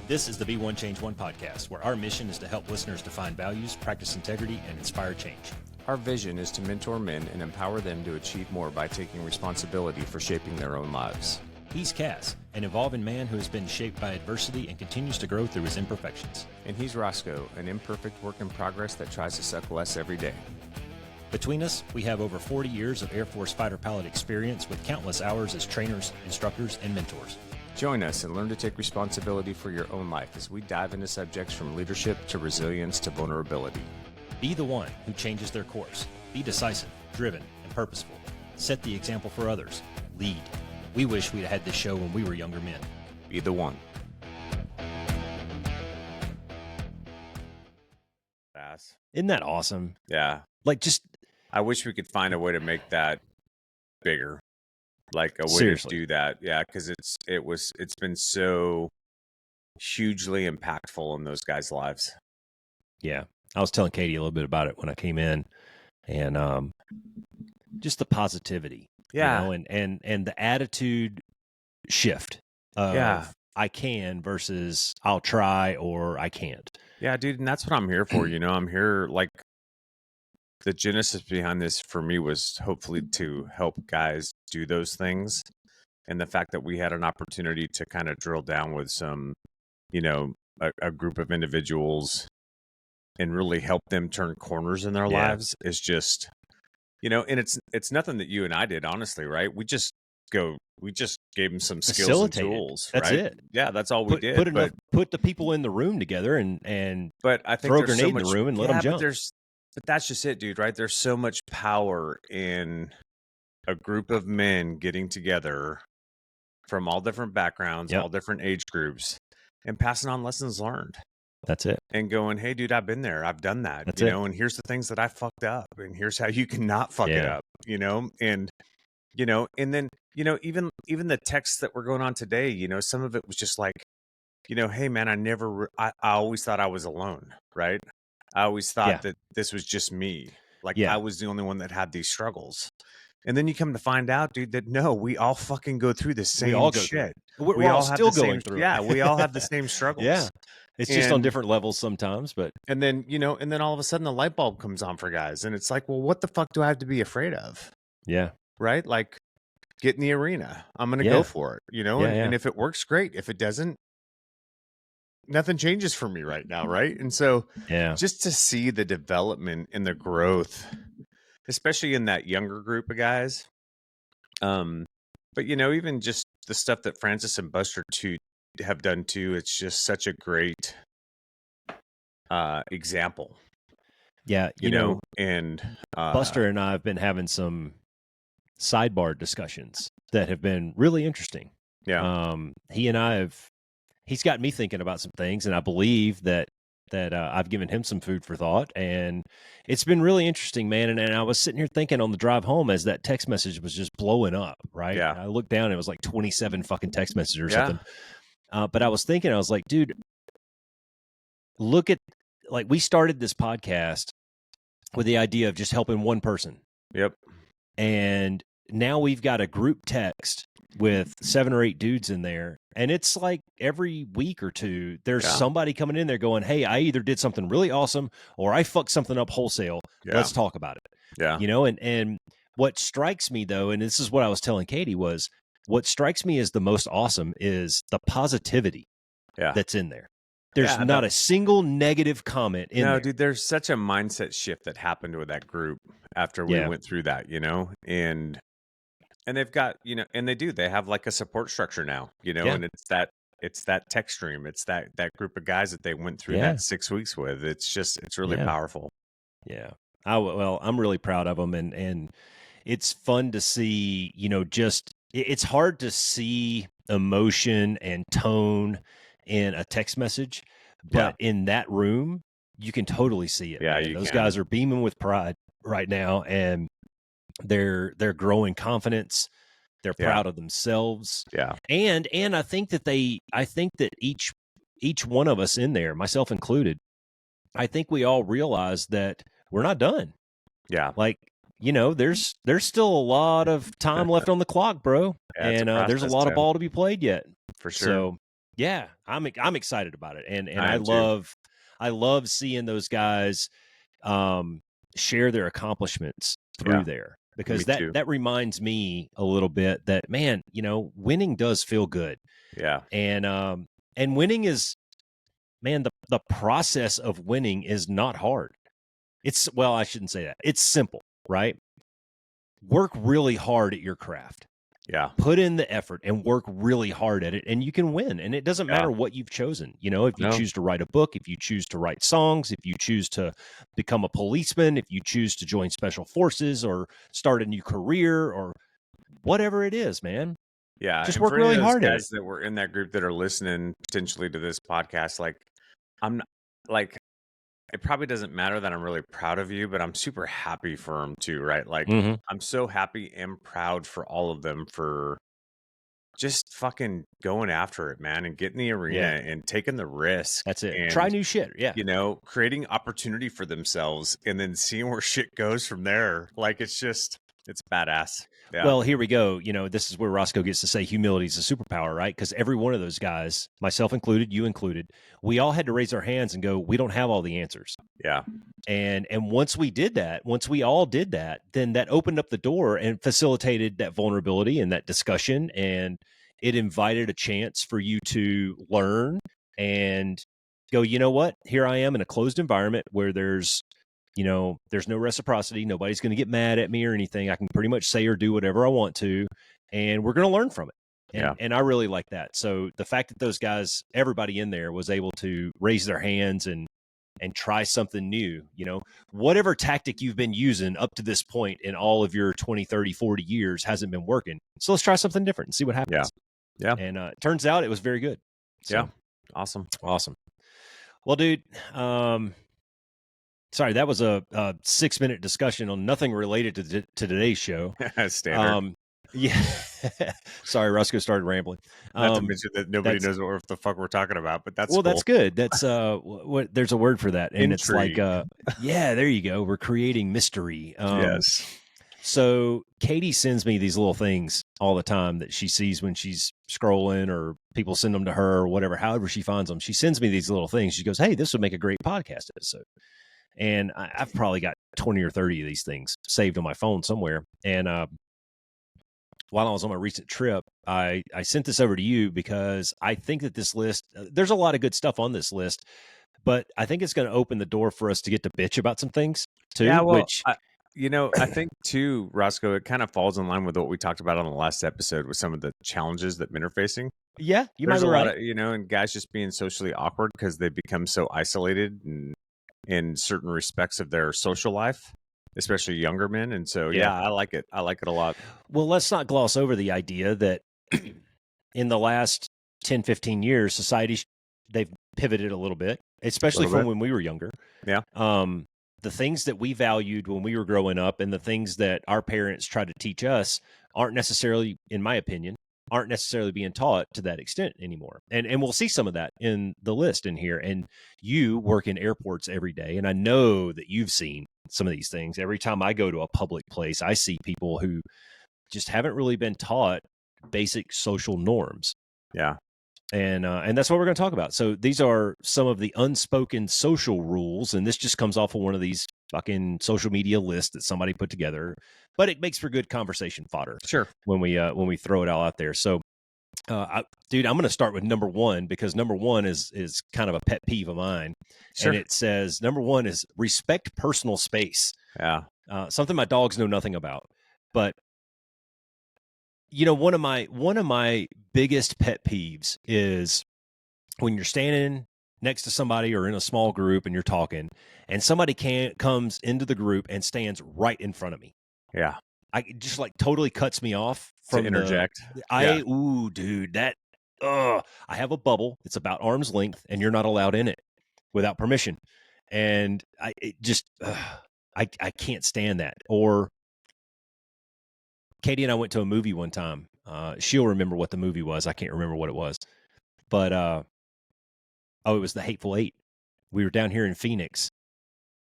This is the Be One Change One podcast, where our mission is to help listeners define values, practice integrity, and inspire change. Our vision is to mentor men and empower them to achieve more by taking responsibility for shaping their own lives. He's CAS, an evolving man who has been shaped by adversity and continues to grow through his imperfections. And he's Roscoe, an imperfect work in progress that tries to suck less every day. Between us, we have over 40 years of Air Force fighter pilot experience with countless hours as trainers, instructors, and mentors. Join us and learn to take responsibility for your own life as we dive into subjects from leadership to resilience to vulnerability. Be the one who changes their course. Be decisive, driven, and purposeful. Set the example for others. Lead. We wish we'd had this show when we were younger men. Be the one. Isn't that awesome? Yeah. I wish we could find a way to make that bigger. Like a way Seriously. to do that. Yeah, because it's been so hugely impactful in those guys' lives. Yeah. I was telling Katie a little bit about it when I came in, and just the positivity. Yeah. You know, and the attitude shift of I can versus I'll try or I can't. Yeah, dude, and that's what I'm here for. You know, I'm here, like, the genesis behind this for me was hopefully to help guys do those things. And the fact that we had an opportunity to kind of drill down with some, you know, a group of individuals and really help them turn corners in their lives is just, you know, and it's nothing that you and I did, honestly, right? We just gave them some skills and tools. That's right? it. Yeah, that's all we did. Put the people in the room together and but I think throw a grenade in the room and let them jump. But that's just it, dude, right? There's so much power in a group of men getting together from all different backgrounds, all different age groups, and passing on lessons learned. That's it. And going, hey, dude, I've been there. I've done that. That's you it. know, and here's the things that I fucked up. And here's how you can not fuck it up, you know? And, you know, and then, you know, even the texts that were going on today, you know, some of it was just like, you know, hey, man, I always thought I was alone, right? I always thought that this was just me. Like I was the only one that had these struggles. And then you come to find out, dude, that no, we all fucking go through the same shit. We all still going through it. Yeah, we all have the same struggles. Yeah. It's just on different levels sometimes, but and then, you know, and then all of a sudden the light bulb comes on for guys. And it's like, well, what the fuck do I have to be afraid of? Yeah. Right? Like, get in the arena. I'm gonna go for it, you know, and if it works, great. If it doesn't, nothing changes for me right now, right? And so just to see the development and the growth, especially in that younger group of guys. But you know, even just the stuff that Francis and Buster too have done too, it's just such a great example. Yeah, you know, and Buster and I have been having some sidebar discussions that have been really interesting. Yeah. He's got me thinking about some things, and I believe that I've given him some food for thought, and it's been really interesting, man. And I was sitting here thinking on the drive home as that text message was just blowing up, right? Yeah. I looked down, and it was like 27 fucking text messages or something. But I was thinking, I was like, dude, look at, like, we started this podcast with the idea of just helping one person. Yep. And now we've got a group text with 7 or 8 dudes in there. And it's like every week or two, there's somebody coming in there going, hey, I either did something really awesome or I fucked something up wholesale. Let's talk about it. Yeah. You know, and what strikes me though, and this is what I was telling Katie, was what strikes me as the most awesome is the positivity that's in there. There's not a single negative comment in there. No, dude, there's such a mindset shift that happened with that group after we went through that, you know, and they've got, you know, and they have like a support structure now, you know, and it's that text stream. It's that group of guys that they went through that 6 weeks with. It's really powerful. Yeah. I'm really proud of them. And it's fun to see, you know, just, it's hard to see emotion and tone in a text message, but in that room, you can totally see it. Yeah. Those guys are beaming with pride right now, and they're growing confidence. They're proud of themselves. Yeah. And I think that each one of us in there, myself included, I think we all realize that we're not done. Yeah. Like, you know, there's still a lot of time left on the clock, bro. And there's a lot of ball to be played yet. For sure. So, Yeah, I'm excited about it, and I am too. I love seeing those guys um, share their accomplishments through Yeah, there me because too. that reminds me a little bit that man, winning does feel good, Yeah, and winning is man the process of winning is not hard. It's well, I shouldn't say that. It's simple, right? Work really hard at your craft. yeah, Put in the effort and work really hard at it and you can win. And it doesn't yeah. matter what you've chosen. If you No, choose to write a book, if you choose to write songs, if you choose to become a policeman, if you choose to join special forces or start a new career or whatever it is, man, yeah. just And work for any really of those hard at it. guys that were in that group that are listening potentially to this podcast, like I'm not, like it probably doesn't matter that I'm really proud of you, but I'm super happy for them too, right? Like Hmm. I'm so happy and proud for all of them for just fucking going after it, man, and getting the arena Yeah, and taking the risk that's it. Try and new shit. Yeah. creating opportunity for themselves and then seeing where shit goes from there. Like it's badass. Yeah. Well, here we go. This is where Roscoe gets to say humility is a superpower, right? Because every one of those guys, myself included, you included, we all had to raise our hands and go, we don't have all the answers. Yeah. And once we did that, once we all did that, then that opened up the door and facilitated that vulnerability and that discussion. And it invited a chance for you to learn and go, you know what? Here I am in a closed environment where there's no reciprocity. Nobody's going to get mad at me or anything. I can pretty much say or do whatever I want to, and we're going to learn from it. Yeah. And I really like that. So the fact that those guys, everybody in there was able to raise their hands and try something new, whatever tactic you've been using up to this point in all of your 20, 30, 40 years hasn't been working. So let's try something different and see what Yeah. happens. Yeah. And it turns out it was very good. Yeah. So Awesome. awesome. Well, dude, sorry, that was a 6-minute discussion on nothing related to today's show. Standard. Yeah. Sorry, Roscoe started rambling. Not to mention that nobody That's knows what the fuck we're talking about, but that's well, cool. that's good. That's what there's a word for that, and it's like Intrigue. yeah, there you go. We're creating mystery. Yes. So Katie sends me these little things all the time that she sees when she's scrolling or people send them to her or whatever, however she finds them. She sends me these little things. She goes, hey, this would make a great podcast episode. And I've probably got 20 or 30 of these things saved on my phone somewhere. And while I was on my recent trip, I sent this over to you because I think that this list, there's a lot of good stuff on this list, but I think it's going to open the door for us to get to bitch about some things Yeah, too, well, which I think too, Roscoe, it kind of falls in line with what we talked about on the last episode with some of the challenges that men are facing. yeah, you might There's be a lot right. of, and guys just being socially awkward because they become so isolated and in certain respects of their social life, especially younger men. And so, Yeah. yeah, I like it. I like it a lot. Well, let's not gloss over the idea that in the last 10, 15 years, society, they've pivoted a little bit, A especially little from bit. when we were younger. Yeah. The things that we valued when we were growing up and the things that our parents tried to teach us aren't necessarily, in my opinion, aren't necessarily being taught to that extent anymore. And we'll see some of that in the list in here. And you work in airports every day, and I know that you've seen some of these things. Every time I go to a public place, I see people who just haven't really been taught basic social norms. Yeah. And that's what we're going to talk about. So these are some of the unspoken social rules, and this just comes off of one of these fucking social media lists that somebody put together. But it makes for good conversation fodder Sure. when we throw it all out there. So, dude, I'm going to start with number one because number one is kind of a pet peeve of mine, Sure. and it says number one is respect personal space. Yeah. Something my dogs know nothing about, but one of my biggest pet peeves is when you're standing next to somebody or in a small group and you're talking and somebody comes into the group and stands right in front of me. Yeah. It just like totally cuts me off To from interject. Yeah. dude, that I have a bubble. It's about arm's length and you're not allowed in it without permission. And I can't stand that. Or Katie and I went to a movie one time. She'll remember what the movie was. I can't remember what it was. But it was The Hateful Eight. We were down here in Phoenix,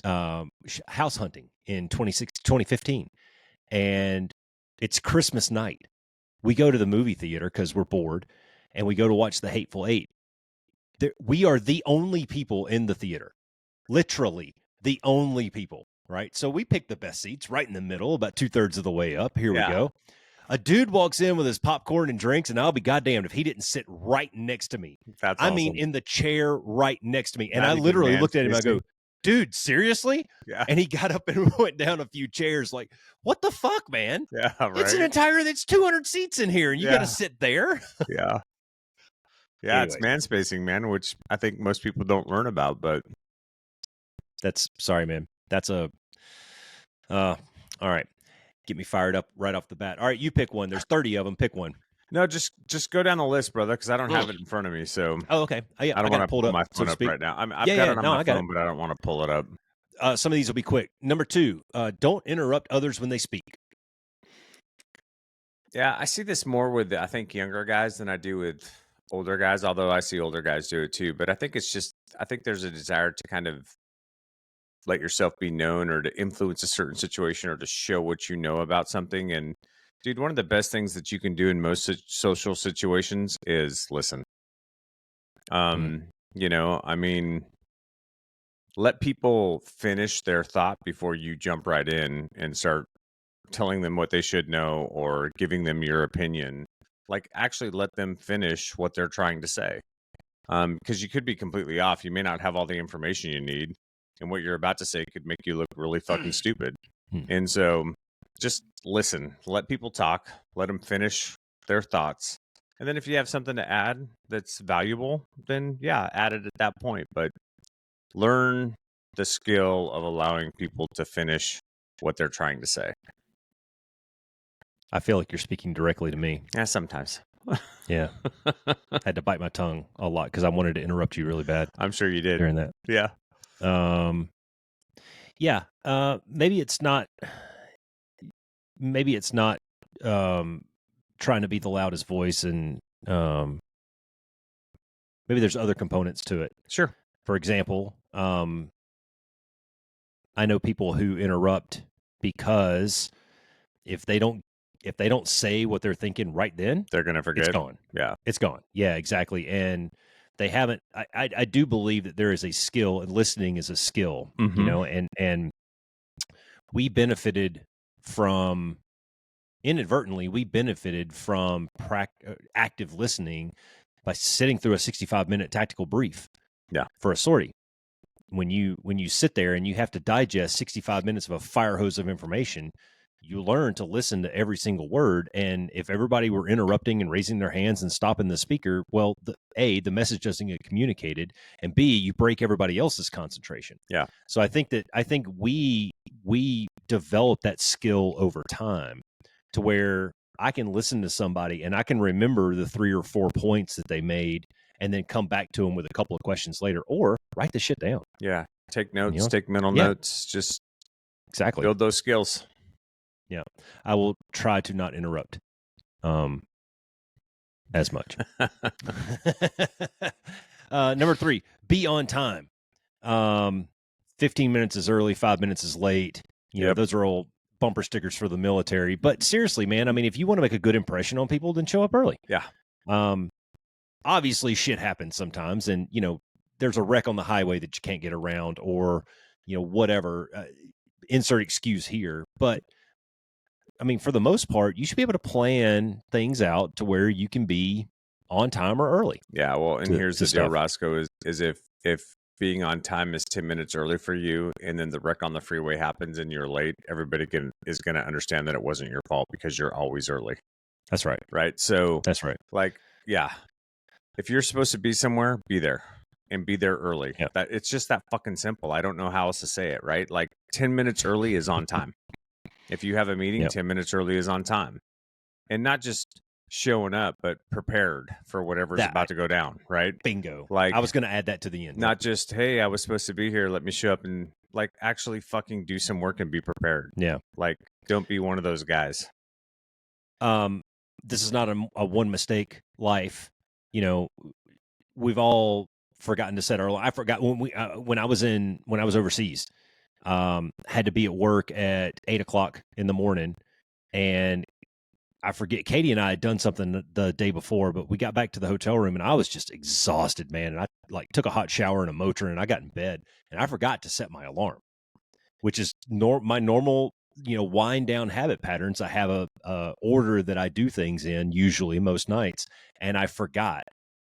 house hunting in 2015. And it's Christmas night. We go to the movie theater because we're bored, and we go to watch The Hateful Eight. we are the only people in the theater, literally the only people, right? So we pick the best seats right in the middle, about 2/3 of the way up. Here we go. A dude walks in with his popcorn and drinks, and I'll be goddamned if he didn't sit right next to me. That's I mean, awesome. in the chair right next to me. And Not I even literally looked at him. I man-spacing? go, dude, seriously? Yeah. And he got up and went down a few chairs like, what the fuck, man? Yeah, It's an right? entire, it's 200 seats in here, and you got to Yeah. sit there? Yeah. Yeah, it's Anyways. man-spacing, man, which I think most people don't learn about, but That's, sorry, man. That's all right. Get me fired up right off the bat. All right, you pick one. There's 30 of them. Pick one. no, just go down the list, brother, because I don't have it in front of me, so Oh, okay. Yeah, I I don't got want it to pulled pull up, my so phone to up speak. right now. I've Yeah, got yeah, it on no, my I got phone, but I don't want to pull it up. Some of these will be quick. Number 2, don't interrupt others when they speak. Yeah, I see this more with, I think, younger guys than I do with older guys, although I see older guys do it too. But I think it's just, I think there's a desire to kind of let yourself be known or to influence a certain situation or to show what you know about something. And dude, one of the best things that you can do in most social situations is listen. You know, I mean, let people finish their thought before you jump right in and start telling them what they should know or giving them your opinion. Like, actually let them finish what they're trying to say. Because you could be completely off. You may not have all the information you need, and what you're about to say could make you look really fucking stupid. And so just listen, let people talk, let them finish their thoughts. And then if you have something to add that's valuable, then yeah, add it at that point. But learn the skill of allowing people to finish what they're trying to say. I feel like you're speaking directly to me. Yeah, sometimes. Yeah. Had to bite my tongue a lot because I wanted to interrupt you really bad I'm sure you did. during that. Yeah. Yeah. Maybe it's not trying to be the loudest voice, and maybe there's other components to it. Sure. For example, I know people who interrupt because if they don't say what they're thinking right then, They're going to forget. it's gone. Yeah. It's gone. Yeah, exactly. And they haven't, I do believe that there is a skill, and listening is a skill, you know, and we benefited from, inadvertently, active listening by sitting through a 65-minute tactical brief. Yeah. For a sortie. When you sit there and you have to digest 65 minutes of a fire hose of information, you learn to listen to every single word. And if everybody were interrupting and raising their hands and stopping the speaker, well, the message doesn't get communicated, and B, you break everybody else's concentration. Yeah. So I think we develop that skill over time to where I can listen to somebody and I can remember the 3 or 4 points that they made, and then come back to them with a couple of questions later, or write the shit down. Yeah. Take notes, You know? take mental Yeah. notes, just Exactly. build those skills. Yeah. I will try to not interrupt as much. Number 3, be on time. 15 minutes is early, 5 minutes is late. You know, those are all bumper stickers for the military. But seriously, man, I mean, if you want to make a good impression on people, then show up early. Yeah. Obviously shit happens sometimes, and you know, there's a wreck on the highway that you can't get around, or you know, whatever, insert excuse here. But I mean, for the most part, you should be able to plan things out to where you can be on time or early. Yeah. Well, and here's the deal, Roscoe, is if being on time is 10 minutes early for you, and then the wreck on the freeway happens and you're late, everybody is going to understand that it wasn't your fault because you're always early. That's right. Right. So that's right. Like, yeah, if you're supposed to be somewhere, be there, and be there early. Yeah. That it's just that fucking simple. I don't know how else to say it, right? Like 10 minutes early is on time. If you have a meeting, 10 minutes early is on time. And not just showing up, but prepared for whatever's about to go down, right? Bingo. Like, I was going to add that to the end. Not just, hey, I was supposed to be here, let me show up, and like actually fucking do some work and be prepared. Yeah. Like, don't be one of those guys. This is not a one mistake life. You know, we've all forgotten to set our. I forgot when I was overseas. Had to be at work at 8:00 in the morning, and I forget, Katie and I had done something the day before, but we got back to the hotel room and I was just exhausted, man. And I like took a hot shower and a Motrin and I got in bed and I forgot to set my alarm, which is my normal, wind down habit patterns. I have a order that I do things in usually most nights. And I forgot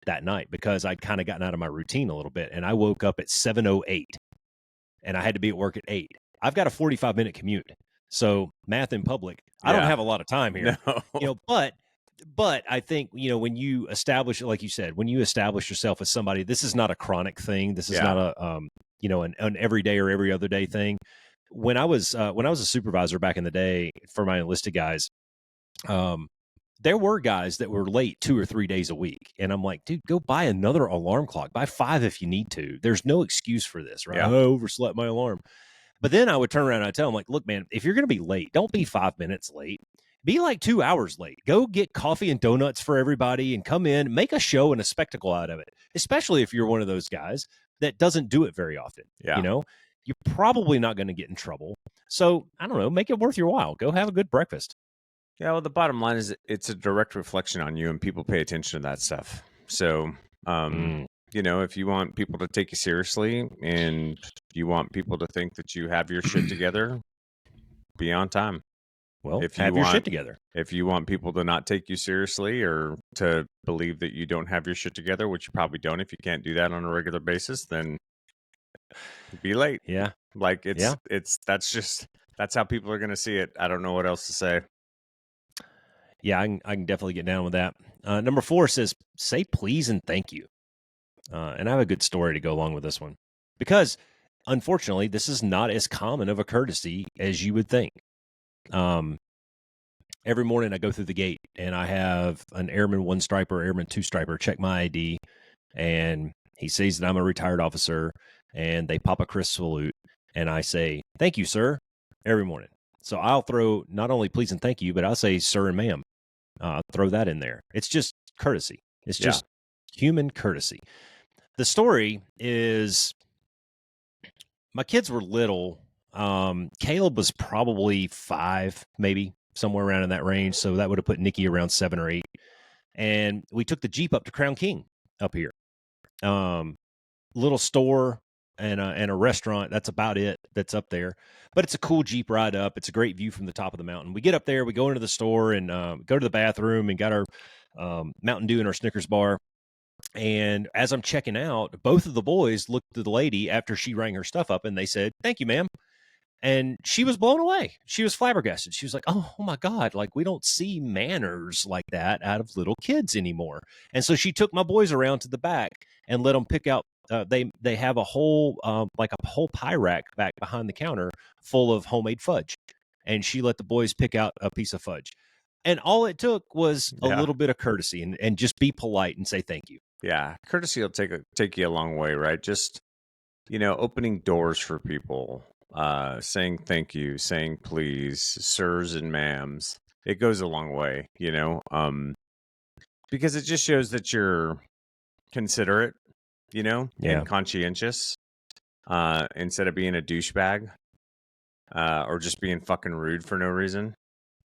that night because I'd kind of gotten out of my routine a little bit. And I woke up at 7:08 and I had to be at work at 8. I've got a 45-minute commute. So math in public, I don't Yeah. have a lot of time here, No. but I think, when you establish, like you said, when you establish yourself as somebody, this is not a chronic thing. This is Yeah. not an everyday or every other day thing. When I was a supervisor back in the day for my enlisted guys, there were guys that were late 2 or 3 days a week. And I'm like, dude, go buy another alarm clock. Buy 5 if you need to. There's no excuse for this, right? Yeah. I overslept my alarm. But then I would turn around and I'd tell them, like, look, man, if you're going to be late, don't be 5 minutes late. Be like 2 hours late. Go get coffee and donuts for everybody and come in, make a show and a spectacle out of it, especially if you're one of those guys that doesn't do it very often. Yeah. You're probably not going to get in trouble. So I don't know, make it worth your while. Go have a good breakfast. Yeah, well, the bottom line is it's a direct reflection on you, and people pay attention to that stuff. So, if you want people to take you seriously and you want people to think that you have your shit together, be on time. Well, have your shit together. If you want people to not take you seriously or to believe that you don't have your shit together, which you probably don't if you can't do that on a regular basis, then be late. Yeah. Like that's how people are going to see it. I don't know what else to say. Yeah, I can definitely get down with that. Number 4 says, say please and thank you. And I have a good story to go along with this one because, unfortunately, this is not as common of a courtesy as you would think. Every morning I go through the gate and I have an airman 1 striper, airman 2 striper check my ID, and he sees that I'm a retired officer, and they pop a crisp salute, and I say, thank you, sir, every morning. So I'll throw not only please and thank you, but I'll say sir and ma'am. Throw that in there. It's just courtesy. It's just human courtesy. The story is my kids were little. Caleb was probably 5, maybe somewhere around in that range. So that would have put Nikki around 7 or 8. And we took the Jeep up to Crown King up here. Little store and a restaurant. That's about it. That's up there. But it's a cool Jeep ride up. It's a great view from the top of the mountain. We get up there, we go into the store and go to the bathroom and got our Mountain Dew and our Snickers bar. And as I'm checking out, both of the boys looked at the lady after she rang her stuff up and they said, thank you, ma'am. And she was blown away. She was flabbergasted. She was like, oh my God, like we don't see manners like that out of little kids anymore. And so she took my boys around to the back and let them pick out. They have a whole whole pie rack back behind the counter full of homemade fudge. And she let the boys pick out a piece of fudge. And all it took was a little bit of courtesy and just be polite and say thank you. Yeah, courtesy will take you a long way, right? Just opening doors for people, saying thank you, saying please, sirs and ma'ams. It goes a long way, because it just shows that you're considerate, and conscientious, instead of being a douchebag, or just being fucking rude for no reason.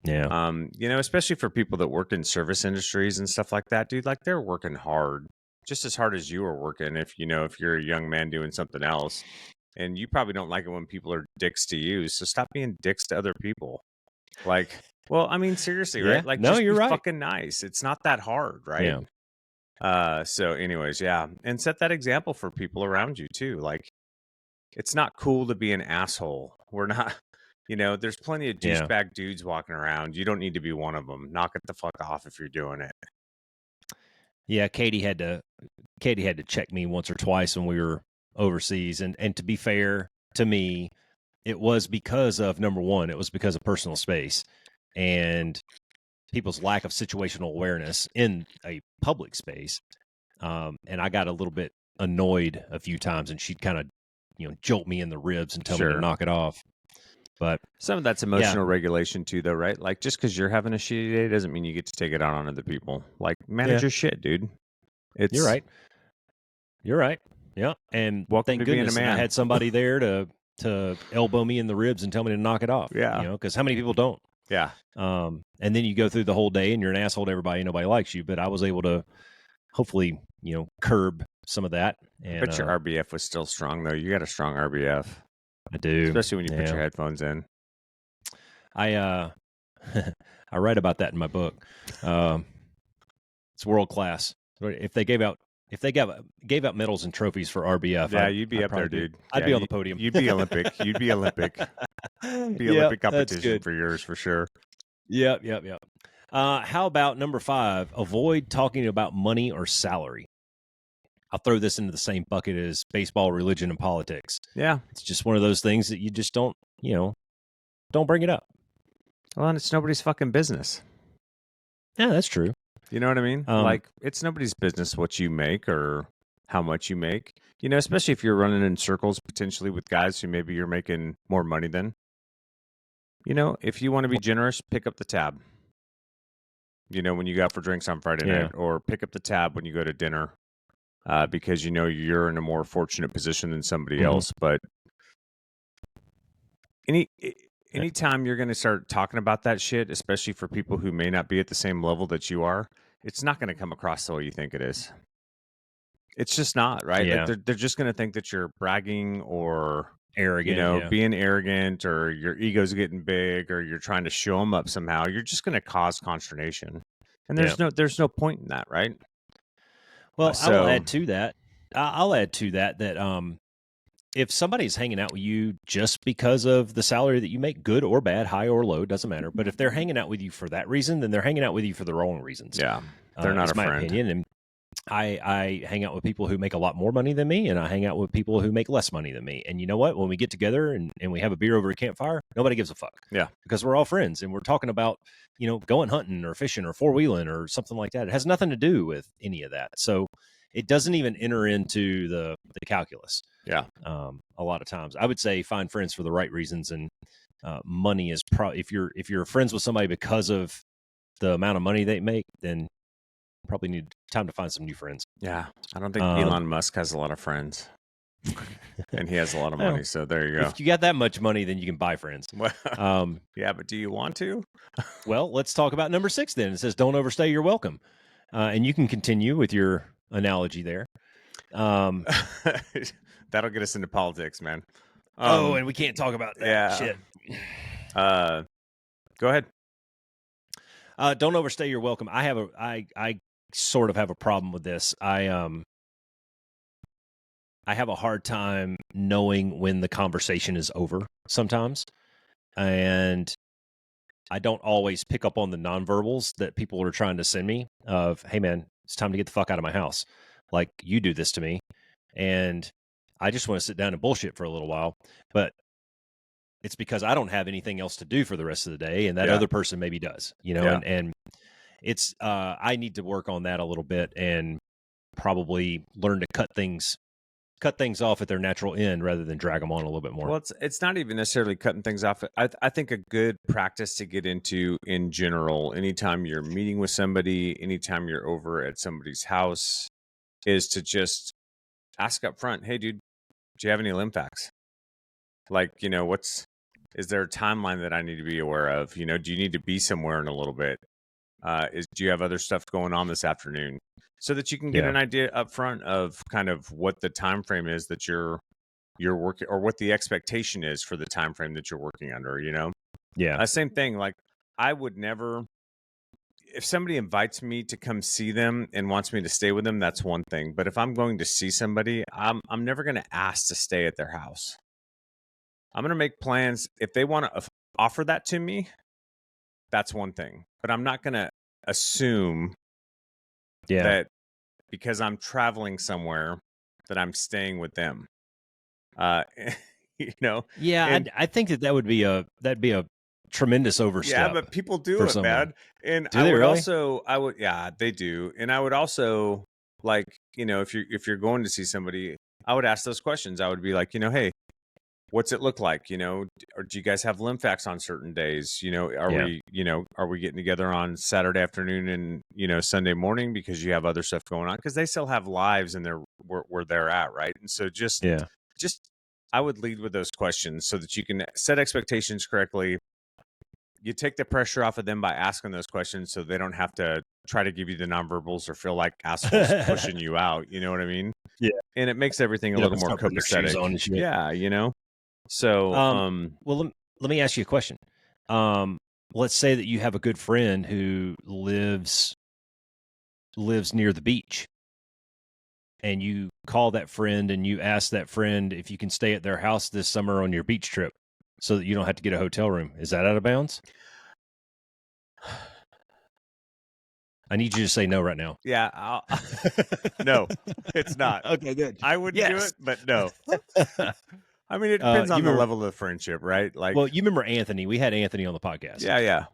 Yeah. Especially for people that work in service industries and stuff like that, dude, like they're working hard, just as hard as you are working. If you're a young man doing something else, and you probably don't like it when people are dicks to you, so stop being dicks to other people. Like, well, I mean, seriously, right? Like, no, just you're be right. Fucking nice. It's not that hard, right? Yeah. So anyways, yeah. And set that example for people around you too. Like, it's not cool to be an asshole. We're not, there's plenty of douchebag dudes walking around. You don't need to be one of them. Knock it the fuck off if you're doing it. Yeah. Katie had to check me once or twice when we were overseas. And to be fair to me, it was because of, number one, it was because of personal space and people's lack of situational awareness in a public space. And I got a little bit annoyed a few times, and she'd kind of, jolt me in the ribs and tell me to knock it off. But some of that's emotional regulation too, though, right? Like, just because you're having a shitty day doesn't mean you get to take it out on other people. Like, manage your shit, dude. You're right. You're right. Yeah. And thank goodness I had somebody there to elbow me in the ribs and tell me to knock it off. Yeah. Because how many people don't? Yeah. And then you go through the whole day and you're an asshole to everybody. Nobody likes you. But I was able to hopefully, curb some of that. I And bet your RBF was still strong though. You got a strong RBF, I do, especially when you put yeah. your headphones in. I I write about that in my book. It's world class. If they gave out medals and trophies for RBF, Yeah, you'd be I'd up there, probably dude. I'd Yeah, be on the podium. you'd be Olympic. You'd be Olympic. Be Yep, Olympic that's competition good. for yours for sure. Yep. How about number 5? Avoid talking about money or salary. I'll throw this into the same bucket as baseball, religion, and politics. Yeah. It's just one of those things that you just don't bring it up. Well, and it's nobody's fucking business. Yeah, that's true. You know what I mean? Like, it's nobody's business what you make or how much you make. Especially if you're running in circles potentially with guys who maybe you're making more money than. If you want to be generous, pick up the tab. When you go out for drinks on Friday Yeah. night, or pick up the tab when you go to dinner, because you're in a more fortunate position than somebody else. But anytime you're going to start talking about that shit, especially for people who may not be at the same level that you are, it's not going to come across the way you think it is. It's just not, right? Yeah. Like they're just going to think that you're bragging or Arrogant, being arrogant, or your ego's getting big, or you're trying to show them up somehow. You're just going to cause consternation, and there's no point in that, right? Well, I will add to that. I'll add to that if somebody's hanging out with you just because of the salary that you make, good or bad, high or low, doesn't matter. But if they're hanging out with you for that reason, then they're hanging out with you for the wrong reasons. Yeah, they're not a my friend. opinion. And I hang out with people who make a lot more money than me, and I hang out with people who make less money than me. And you know what? When we get together and we have a beer over a campfire, nobody gives a fuck. Yeah. Because we're all friends and we're talking about, going hunting or fishing or four-wheeling or something like that. It has nothing to do with any of that. So it doesn't even enter into the calculus. Yeah. A lot of times I would say find friends for the right reasons. And money is probably, if you're friends with somebody because of the amount of money they make, then probably need time to find some new friends. Yeah. I don't think Elon Musk has a lot of friends. And he has a lot of money, so there you go. If you got that much money, then you can buy friends. Yeah, but do you want to? Well, let's talk about number 6 then. It says, don't overstay your welcome. And you can continue with your analogy there. That'll get us into politics, man. And we can't talk about that. Yeah. Shit. Go ahead. Don't overstay your welcome. I sort of have a problem with this. I have a hard time knowing when the conversation is over sometimes. And I don't always pick up on the nonverbals that people are trying to send me of, hey man, it's time to get the fuck out of my house. Like, you do this to me. And I just want to sit down and bullshit for a little while. But it's because I don't have anything else to do for the rest of the day. And that other person maybe does, and it's, I need to work on that a little bit and probably learn to cut things off at their natural end rather than drag them on a little bit more. Well, it's not even necessarily cutting things off. I think a good practice to get into in general, anytime you're meeting with somebody, anytime you're over at somebody's house, is to just ask up front, hey, dude, do you have any limb facts? Like, is there a timeline that I need to be aware of? Do you need to be somewhere in a little bit? Do you have other stuff going on this afternoon? So that you can get an idea up front of kind of what the time frame is that you're working, or what the expectation is for the time frame that you're working under, Yeah. Same thing. Like, I would never, if somebody invites me to come see them and wants me to stay with them, that's one thing. But if I'm going to see somebody, I'm never going to ask to stay at their house. I'm going to make plans. If they want to offer that to me, that's one thing. But I'm not going to assume that because I'm traveling somewhere that I'm staying with them. Yeah, I think that would be a tremendous overstep. Yeah, but people do it, man. And do they really? Yeah, they do. And I would also, like, if you're going to see somebody, I would ask those questions. I would be like, hey, what's it look like? Or do you guys have limb facts on certain days? Are we getting together on Saturday afternoon and, Sunday morning because you have other stuff going on? Because they still have lives and they're where they're at, right? And so just I would lead with those questions so that you can set expectations correctly. you take the pressure off of them by asking those questions, so they don't have to try to give you the nonverbals or feel like assholes pushing you out. You know what I mean? Yeah. And it makes everything a Get up little and more start putting their shoes copacetic. on and shit. Yeah, So, Well, let me ask you a question. Um, let's say that you have a good friend who lives near the beach, and you call that friend and you ask that friend if you can stay at their house this summer on your beach trip, so that you don't have to get a hotel room. Is that out of bounds? I need you to say no right now. yeah, no, it's not. Okay, good. I wouldn't do Yes. it, but no. I mean, it depends on You the remember? level of friendship, right? Like, Well, you remember Anthony? We had Anthony on the podcast. yeah.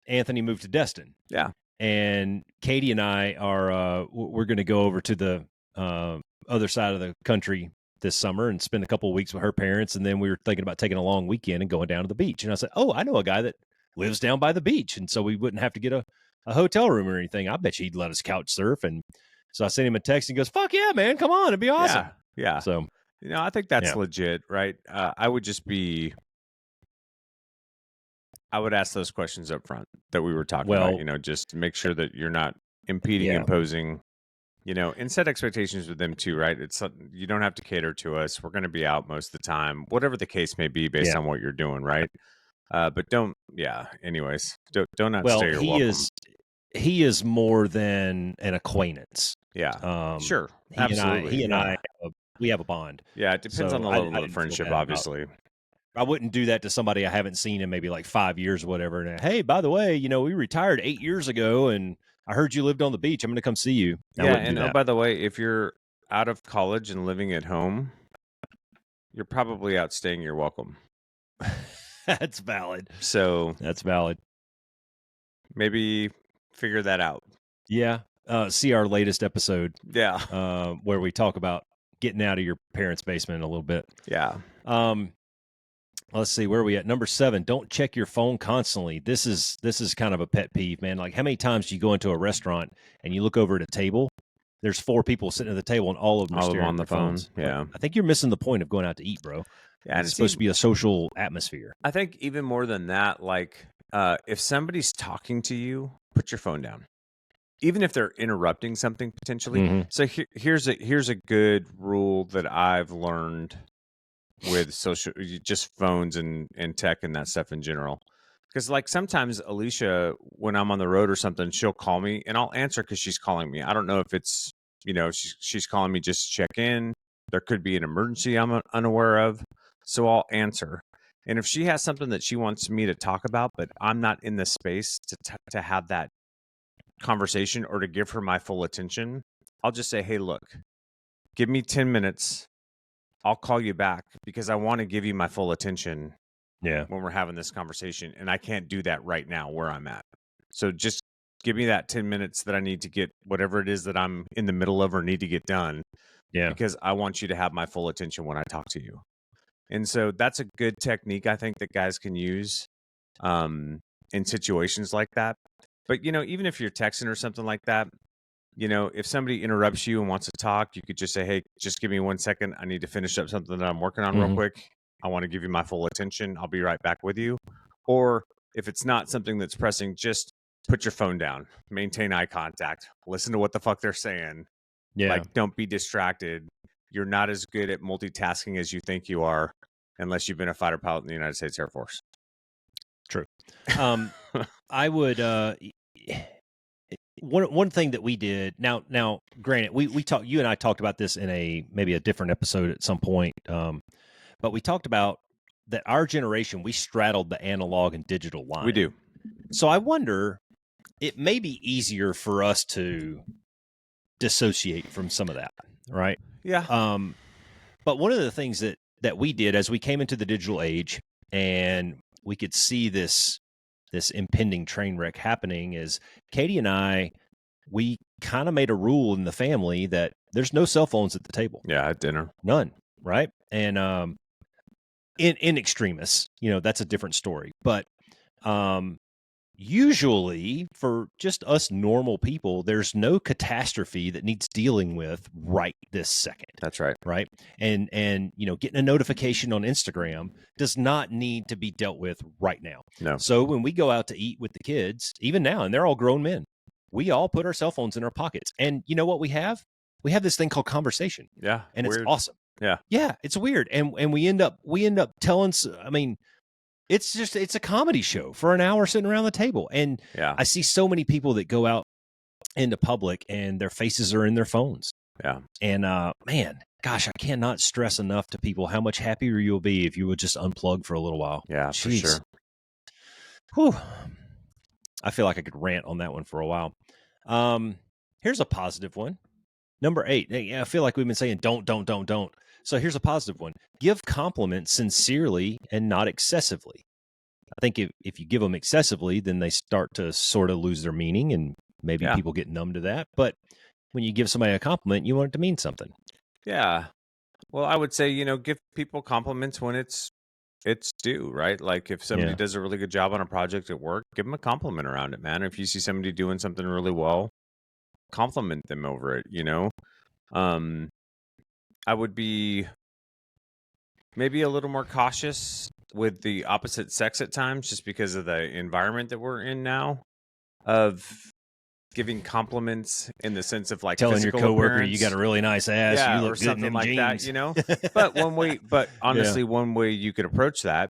Anthony moved to Destin. Yeah. And Katie and I are we're going to go over to the other side of the country this summer and spend a couple of weeks with her parents. And then we were thinking about taking a long weekend and going down to the beach. And I said, "Oh, I know a guy that lives down by the beach, and so we wouldn't have to get a hotel room or anything. I bet you he'd let us couch surf." And so I sent him a text and he goes, "Fuck yeah, man, come on, it'd be awesome." Yeah. So I think that's yeah. legit, right? I would ask those questions up front that we were talking about, Well, just to make sure that you're not impeding, yeah, imposing, and set expectations with them too, right? You don't have to cater to us. We're going to be out most of the time, whatever the case may be based yeah. on what you're doing, right? But anyways, don't Well, outstay your welcome. he is more than an acquaintance. Yeah, sure. He and Absolutely. I, Yeah. we have a bond. Yeah. It depends on So the I level of didn't feel friendship, bad about. obviously. I wouldn't do that to somebody I haven't seen in maybe like 5 years or whatever. And hey, by the way, we retired 8 years ago, and I heard you lived on the beach. I'm going to come see you. I Yeah. wouldn't do And oh, that. by the way, if you're out of college and living at home, you're probably outstaying your welcome. That's valid. So That's valid. maybe figure that out. Yeah. See our latest episode. Yeah. Where we talk about getting out of your parents' basement a little bit. Yeah. Let's see, where are we at? Number 7, don't check your phone constantly. This is kind of a pet peeve, man. Like, how many times do you go into a restaurant and you look over at a table? There's 4 people sitting at the table and all of them are All of them staring on at the their phone. phones. Yeah. Like, I think you're missing the point of going out to eat, bro. Yeah. And It's supposed to be a social atmosphere. I think even more than that, like, if somebody's talking to you, put your phone down. Even if they're interrupting something potentially. Mhm. So here's a good rule that I've learned with just phones and tech and that stuff in general. Because like sometimes Alicia, when I'm on the road or something, she'll call me and I'll answer because she's calling me. I don't know if it's she's calling me just to check in. There could be an emergency I'm unaware of, so I'll answer. And if she has something that she wants me to talk about, but I'm not in the space to have that conversation or to give her my full attention, I'll just say, "Hey, look, give me 10 minutes. I'll call you back because I want to give you my full attention Yeah. when we're having this conversation. And I can't do that right now where I'm at. So just give me that 10 minutes that I need to get whatever it is that I'm in the middle of or need to get done. Yeah. Because I want you to have my full attention when I talk to you." And so that's a good technique I think that guys can use in situations like that. But, even if you're texting or something like that, if somebody interrupts you and wants to talk, you could just say, "Hey, just give me 1 second. I need to finish up something that I'm working on real Mhm. quick. I want to give you my full attention. I'll be right back with you." Or if it's not something that's pressing, just put your phone down, maintain eye contact, listen to what the fuck they're saying. Yeah. Like, don't be distracted. You're not as good at multitasking as you think you are unless you've been a fighter pilot in the United States Air Force. True. I would one thing that we did now granted we talked, you and I talked about this in maybe a different episode at some point, but we talked about that our generation, we straddled the analog and digital line. We do. So I wonder, it may be easier for us to dissociate from some of that, right? Yeah. But one of the things that we did as we came into the digital age and we could see this impending train wreck happening is Katie and I, we kind of made a rule in the family that there's no cell phones at the table. Yeah, at dinner. None, right? And in extremis, that's a different story. But usually for just us normal people, there's no catastrophe that needs dealing with right this second. That's right. Right. And, getting a notification on Instagram does not need to be dealt with right now. No. So when we go out to eat with the kids, even now, and they're all grown men, we all put our cell phones in our pockets. And you know what we have? We have this thing called conversation. Yeah. And Weird. it's awesome. Yeah. Yeah, it's weird. And we end up telling, I mean, it's a comedy show for an hour sitting around the table. And Yeah. I see so many people that go out into public and their faces are in their phones. Yeah. And man, gosh, I cannot stress enough to people how much happier you'll be if you would just unplug for a little while. Yeah, Jeez. for sure. Whew. I feel like I could rant on that one for a while. Here's a positive one. Number 8. I feel like we've been saying don't. So here's a positive one. Give compliments sincerely and not excessively. I think if you give them excessively, then they start to sort of lose their meaning, and maybe people get numb to that. But when you give somebody a compliment, you want it to mean something. Yeah. Well, I would say, give people compliments when it's due, right? Like if somebody does a really good job on a project at work, give them a compliment around it, man. If you see somebody doing something really well, compliment them over it, I would be maybe a little more cautious with the opposite sex at times, just because of the environment that we're in now, of giving compliments in the sense of like telling your coworker appearance. You got a really nice ass, you look or good something in them like jeans. That, but honestly, one way you could approach that,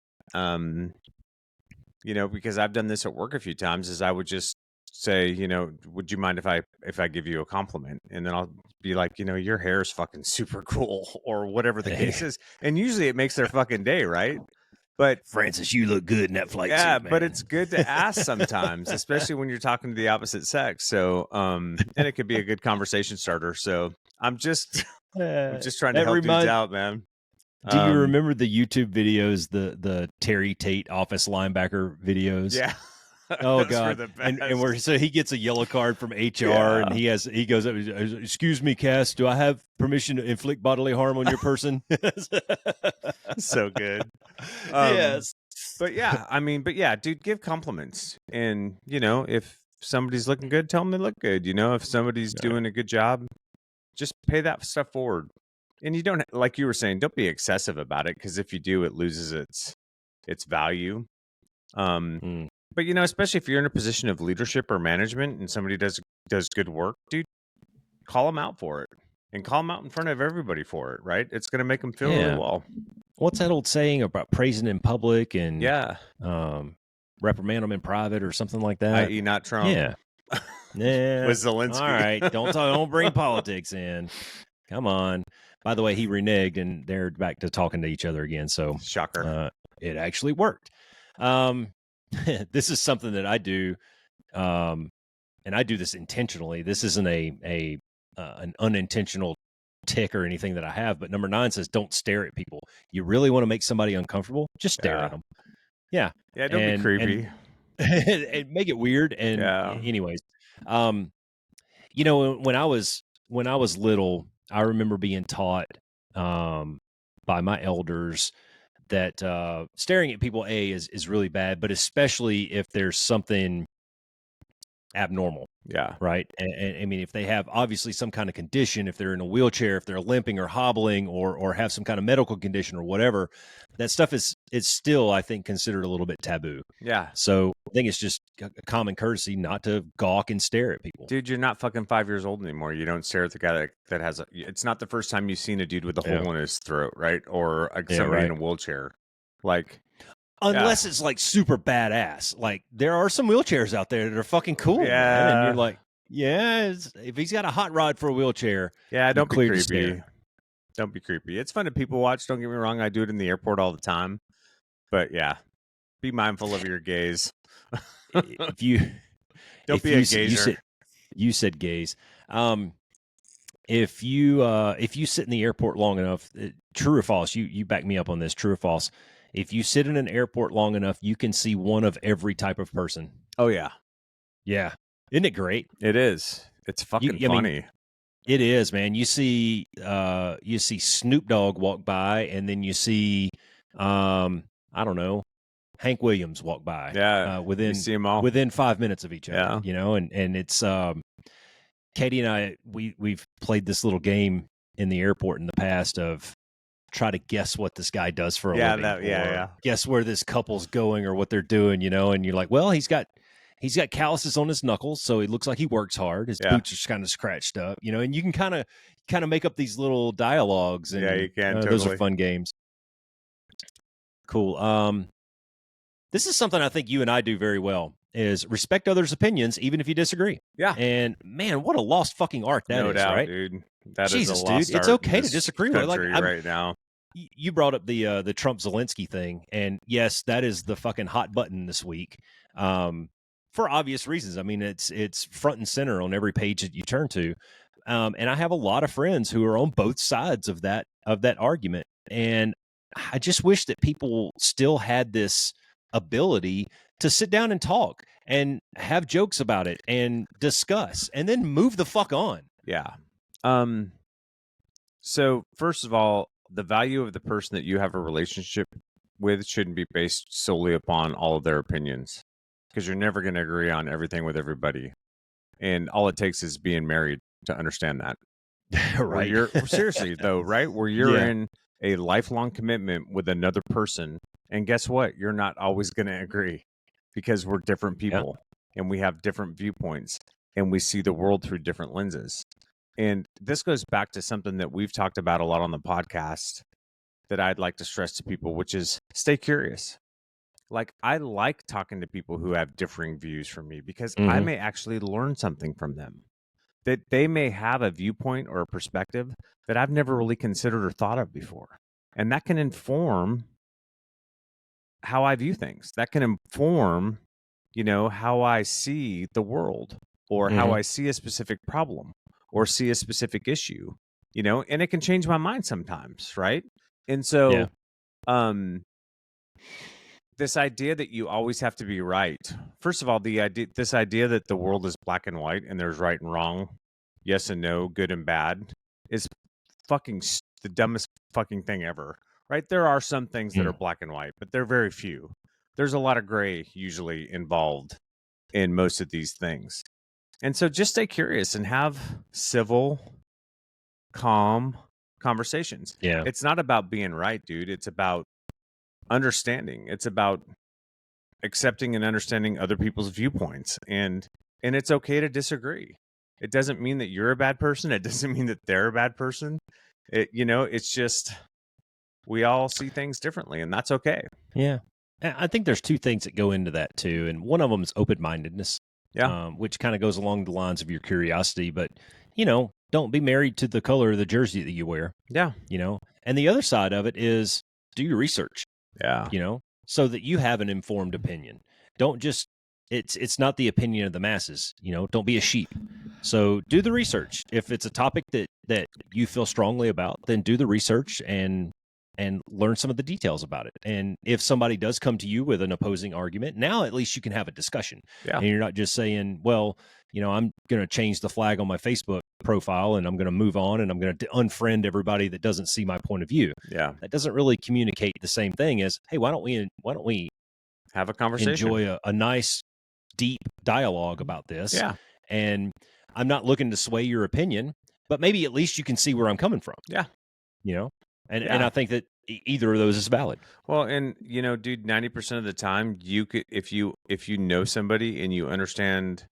because I've done this at work a few times, is I would just say, would you mind if I give you a compliment? And then I'll be like, your hair is fucking super cool, or whatever the case is. And usually it makes their fucking day, right? But Francis, you look good in that flight suit, man. but it's good to ask sometimes, especially when you're talking to the opposite sex. So, and it could be a good conversation starter. So I'm just trying to help dudes out, man. Do you remember the YouTube videos, the Terry Tate office linebacker videos? Yeah. Oh God! And so he gets a yellow card from HR, and he goes, "Excuse me, Cass, do I have permission to inflict bodily harm on your person?" So good. Yes. But yeah, dude, give compliments, and if somebody's looking good, tell them they look good. If somebody's doing a good job, just pay that stuff forward. And you don't, like you were saying, don't be excessive about it, because if you do, it loses its value. But especially if you're in a position of leadership or management and somebody does good work, dude, call them out for it, and call them out in front of everybody for it, right? It's going to make them feel really well. What's that old saying about praising in public and reprimand them in private, or something like that? I.e. not Trump. Yeah. With Zelensky. All right. Don't bring politics in. Come on. By the way, he reneged, and they're back to talking to each other again. So shocker. It actually worked. This is something that I do, and I do this intentionally. This isn't an unintentional tick or anything that I have. But number 9 says, don't stare at people. You really want to make somebody uncomfortable? Just stare at them. Yeah. Yeah. Don't be creepy. And make it weird. And anyways, when I was little, I remember being taught by my elders that staring at people is really bad, but especially if there's something abnormal. Yeah. Right. And I mean, if they have obviously some kind of condition, if they're in a wheelchair, if they're limping or hobbling, or have some kind of medical condition or whatever, that stuff is still, I think, considered a little bit taboo. Yeah. So I think it's just a common courtesy not to gawk and stare at people. Dude, you're not fucking 5 years old anymore. You don't stare at the guy that has it's not the first time you've seen a dude with a hole in his throat, right? Or somebody in a wheelchair. Like, unless it's like super badass. Like, there are some wheelchairs out there that are fucking cool, man. And you're like, if he's got a hot rod for a wheelchair, don't be creepy. Don't be creepy. It's fun to people watch. Don't get me wrong. I do it in the airport all the time. But be mindful of your gaze. If you don't be a gazer. You said gaze. If you sit in the airport long enough, true or false? You back me up on this. True or false? If you sit in an airport long enough, you can see one of every type of person. Oh yeah. Yeah. Isn't it great? It is. It's fucking funny. I mean, it is, man. You see Snoop Dogg walk by, and then you see, I don't know, Hank Williams walk by. Yeah, you see them all. Within 5 minutes of each other. Yeah. You know, and it's Katie and I we've played this little game in the airport in the past of try to guess what this guy does for a living, or guess where this couple's going or what they're doing, you know. And you're like, well, he's got calluses on his knuckles, so he looks like he works hard. His boots are kind of scratched up, you know. And you can kind of make up these little dialogues, and you can. Totally. Those are fun games. Cool. This is something I think you and I do very well, is respect others' opinions, even if you disagree. Yeah. And man, what a lost fucking art that no is, doubt, right? dude. That Jesus, is a lost dude, it's art okay in to this disagree with country right now. You brought up the Trump Zelensky thing, and yes, that is the fucking hot button this week, for obvious reasons. I mean, it's front and center on every page that you turn to, and I have a lot of friends who are on both sides of that argument, and I just wish that people still had this ability to sit down and talk and have jokes about it and discuss, and then move the fuck on. Yeah. So first of all, the value of the person that you have a relationship with shouldn't be based solely upon all of their opinions, because you're never going to agree on everything with everybody. And all it takes is being married to understand that. Right. Seriously though, right? Where you're in a lifelong commitment with another person. And guess what? You're not always going to agree, because we're different people and we have different viewpoints and we see the world through different lenses. And this goes back to something that we've talked about a lot on the podcast that I'd like to stress to people, which is stay curious. Like, I like talking to people who have differing views from me, because I may actually learn something from them, that they may have a viewpoint or a perspective that I've never really considered or thought of before. And that can inform how I view things. That can inform, how I see the world, or how I see a specific problem or see a specific issue, and it can change my mind sometimes. Right. And so, this idea that you always have to be right. First of all, this idea that the world is black and white and there's right and wrong, yes and no, good and bad, is fucking the dumbest fucking thing ever. Right? There are some things that are black and white, but they're very few. There's a lot of gray usually involved in most of these things. And so just stay curious and have civil, calm conversations. Yeah. It's not about being right, dude. It's about understanding. It's about accepting and understanding other people's viewpoints. And it's okay to disagree. It doesn't mean that you're a bad person. It doesn't mean that they're a bad person. It's just, we all see things differently, and that's okay. Yeah. I think there's two things that go into that too. And one of them is open-mindedness, which kind of goes along the lines of your curiosity, but, don't be married to the color of the jersey that you wear. Yeah. And the other side of it is do your research. Yeah. So that you have an informed opinion. Don't just, it's not the opinion of the masses, don't be a sheep. So do the research. If it's a topic that you feel strongly about, then do the research and learn some of the details about it. And if somebody does come to you with an opposing argument, now at least you can have a discussion. Yeah. And you're not just saying, well, I'm going to change the flag on my Facebook profile and I'm going to move on and I'm going to unfriend everybody that doesn't see my point of view. Yeah. That doesn't really communicate the same thing as, hey, why don't we have a conversation, enjoy a nice deep dialogue about this? Yeah. And I'm not looking to sway your opinion, but maybe at least you can see where I'm coming from. Yeah. And I think that either of those is valid. Well, and dude, 90% of the time, you could, if you know somebody and you understand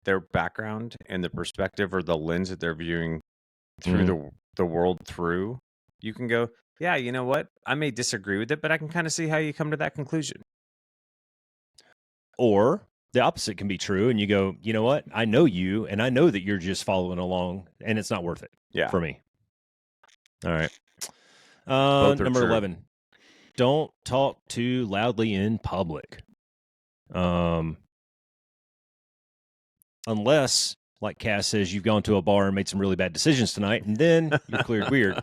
their background and the perspective or the lens that they're viewing through the world through, you can go, yeah, you know what? I may disagree with it, but I can kind of see how you come to that conclusion. Or the opposite can be true, and you go, you know what? I know you, and I know that you're just following along, and it's not worth it for me. All right. Number 11, don't talk too loudly in public. Unless, like Cass says, you've gone to a bar and made some really bad decisions tonight, and then you're cleared weird.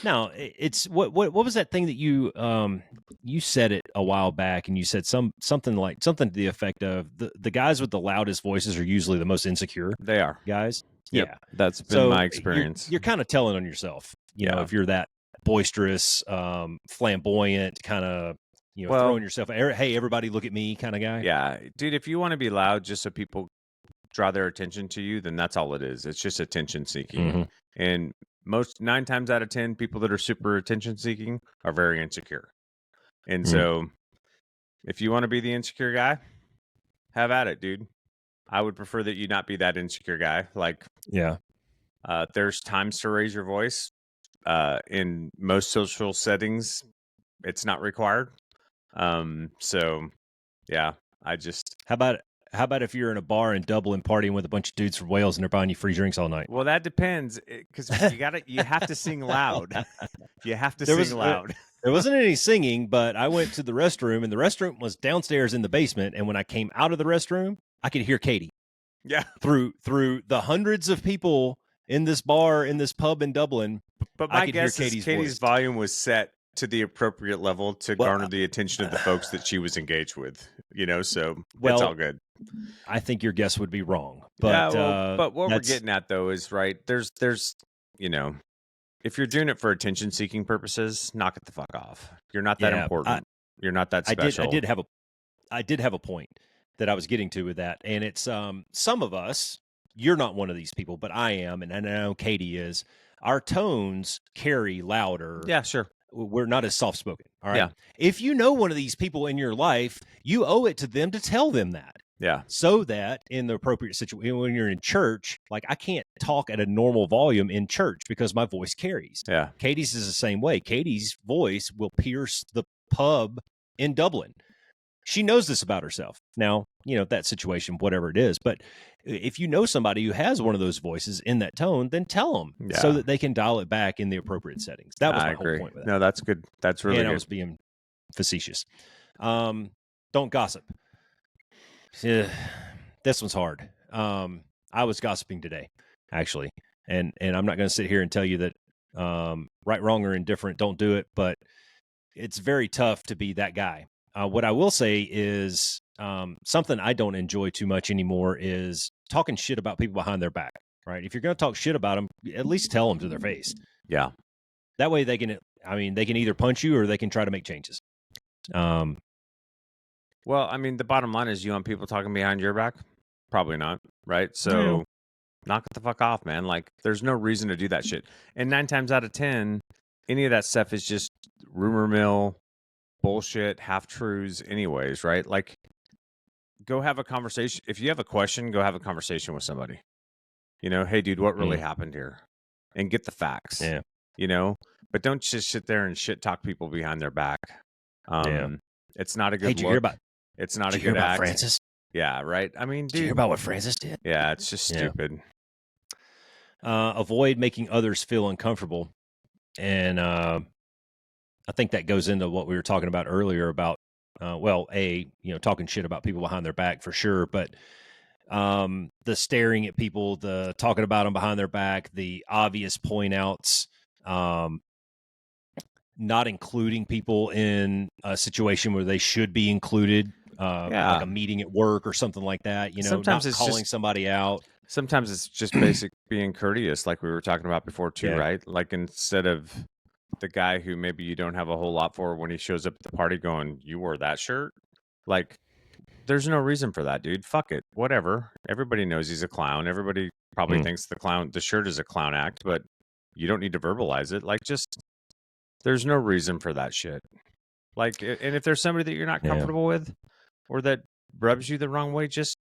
Now, it's what was that thing that you said it a while back, and you said something to the effect of the guys with the loudest voices are usually the most insecure. They are guys. Yep. Yeah, that's been my experience. You're kind of telling on yourself, if you're that boisterous, flamboyant, kind of, throwing Well, yourself, hey, everybody look at me kind of guy. yeah, dude, if you want to be loud just so people draw their attention to you, then that's all it is. It's just attention seeking. Hmm. And most 9 times out of 10, people that are super attention seeking are very insecure. And Mm. so if you want to be the insecure guy, have at it, dude. I would prefer that you not be that insecure guy. Like, Yeah. there's times to raise your voice. In most social settings, it's not required. So yeah, I just How about if you're in a bar in Dublin partying with a bunch of dudes from Wales and they're buying you free drinks all night? well, that depends because you have to sing loud. You have to There sing was loud. there wasn't any singing, but I went to the restroom and the restroom was downstairs in the basement. And when I came out of the restroom, I could hear Katie Yeah, through the hundreds of people in this bar in this pub in Dublin. but I my could hear guess is Katie's Katie's voice. volume was set to the appropriate level to Well, garner the attention of the folks that she was engaged with. So it's all well, good. I think your guess would be wrong, Yeah, but well, but what we're that's getting at though is right. There's you know, if you're doing it for attention seeking purposes, knock it the fuck off. You're not that yeah. important. You're not that I did I special. did have a I did have a point that I was getting to with that, and it's some of us. You're not one of these people, but I am, and I know Katie is. Our tones carry louder. Yeah, sure. We're not as soft spoken. All right. Yeah, If you know one of these people in your life, you owe it to them to tell them that. yeah, So that in the appropriate situation, when you're in church, like I can't talk at a normal volume in church because my voice carries. yeah, Katie's is the same way. Katie's voice will pierce the pub in Dublin. She knows this about herself. Now, that situation, whatever it is, but if you know somebody who has one of those voices in that tone, then tell them so yeah. that they can dial it back in the appropriate settings. That was I my whole agree. point with that. No, that's good. That's really And I good. was being facetious. Don't gossip. This one's hard. I was gossiping today, actually, and I'm not going to sit here and tell you that right, wrong, or indifferent, don't do it, but it's very tough to be that guy. What I will say is something I don't enjoy too much anymore is talking shit about people behind their back. Right? If you're going to talk shit about them, at least tell them to their face. Yeah. That way they can either punch you or they can try to make changes. Well, I mean, the bottom line is you want people talking behind your back? Probably not, right? So knock it the fuck off, man. Like, there's no reason to do that shit. And 9 times out of 10, any of that stuff is just rumor mill, bullshit, half truths, anyways, right? Like, go have a conversation. If you have a question, go have a conversation with somebody. Hey, dude, what really happened here? And get the facts. Yeah. But don't just sit there and shit talk people behind their back. It's not a good Hey, did you look. hear about? It's not Did a you hear good about act. Francis? Yeah, right. I mean, Did you hear dude. about what Francis did? Yeah, it's just Yeah. stupid. Avoid making others feel uncomfortable, and I think that goes into what we were talking about earlier about, talking shit about people behind their back for sure, but the staring at people, the talking about them behind their back, the obvious point outs, not including people in a situation where they should be included, like a meeting at work or something like that, Sometimes not it's calling just somebody out. sometimes it's just basic being courteous, like we were talking about before too, Yeah. right? Like instead of the guy who maybe you don't have a whole lot for when he shows up at the party going, "You wore that shirt?" Like, there's no reason for that, dude. Fuck it. Whatever. Everybody knows he's a clown. Everybody probably thinks the shirt is a clown act, but you don't need to verbalize it. Like, just there's no reason for that shit. Like, and if there's somebody that you're not Yeah. comfortable with or that rubs you the wrong way, just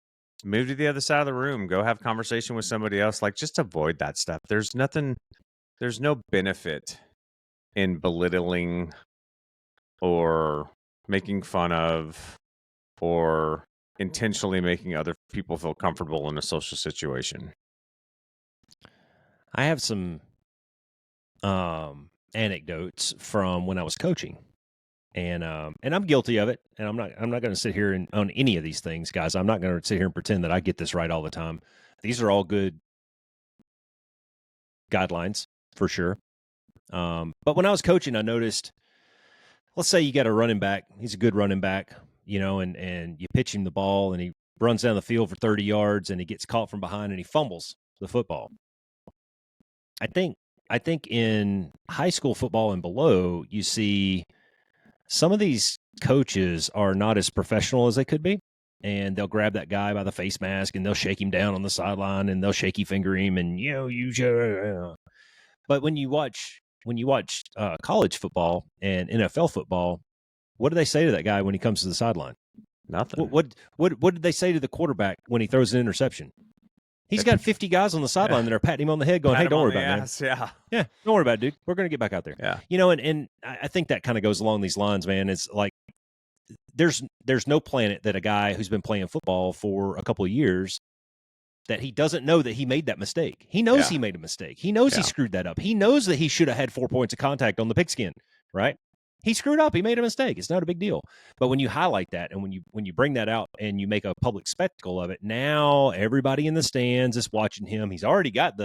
move to the other side of the room. Go have conversation with somebody else. Like, just avoid that stuff. There's no benefit in belittling or making fun of or intentionally making other people feel comfortable in a social situation. I have some anecdotes from when I was coaching, and I'm guilty of it. And I'm not going to sit here and on any of these things, guys. I'm not going to sit here and pretend that I get this right all the time. These are all good guidelines for sure. But when I was coaching, I noticed, let's say you got a running back. He's a good running back, and you pitch him the ball and he runs down the field for 30 yards and he gets caught from behind and he fumbles the football. I think in high school football and below, you see some of these coaches are not as professional as they could be. And they'll grab that guy by the face mask and they'll shake him down on the sideline and they'll shaky finger him and you should. But when you watch college football and NFL football, what do they say to that guy when he comes to the sideline? Nothing. What did they say to the quarterback when he throws an interception? He's got 50 guys on the sideline that are patting him on the head going, hey, don't worry about it, man. Yeah, don't worry about it, dude. We're going to get back out there. Yeah. And I think that kind of goes along these lines, man. It's like there's no planet that a guy who's been playing football for a couple of years that he doesn't know that he made that mistake. He knows he made a mistake. He knows he screwed that up. He knows that he should have had 4 points of contact on the pigskin, right? He screwed up. He made a mistake. It's not a big deal. But when you highlight that and when you bring that out and you make a public spectacle of it, now everybody in the stands is watching him. He's already on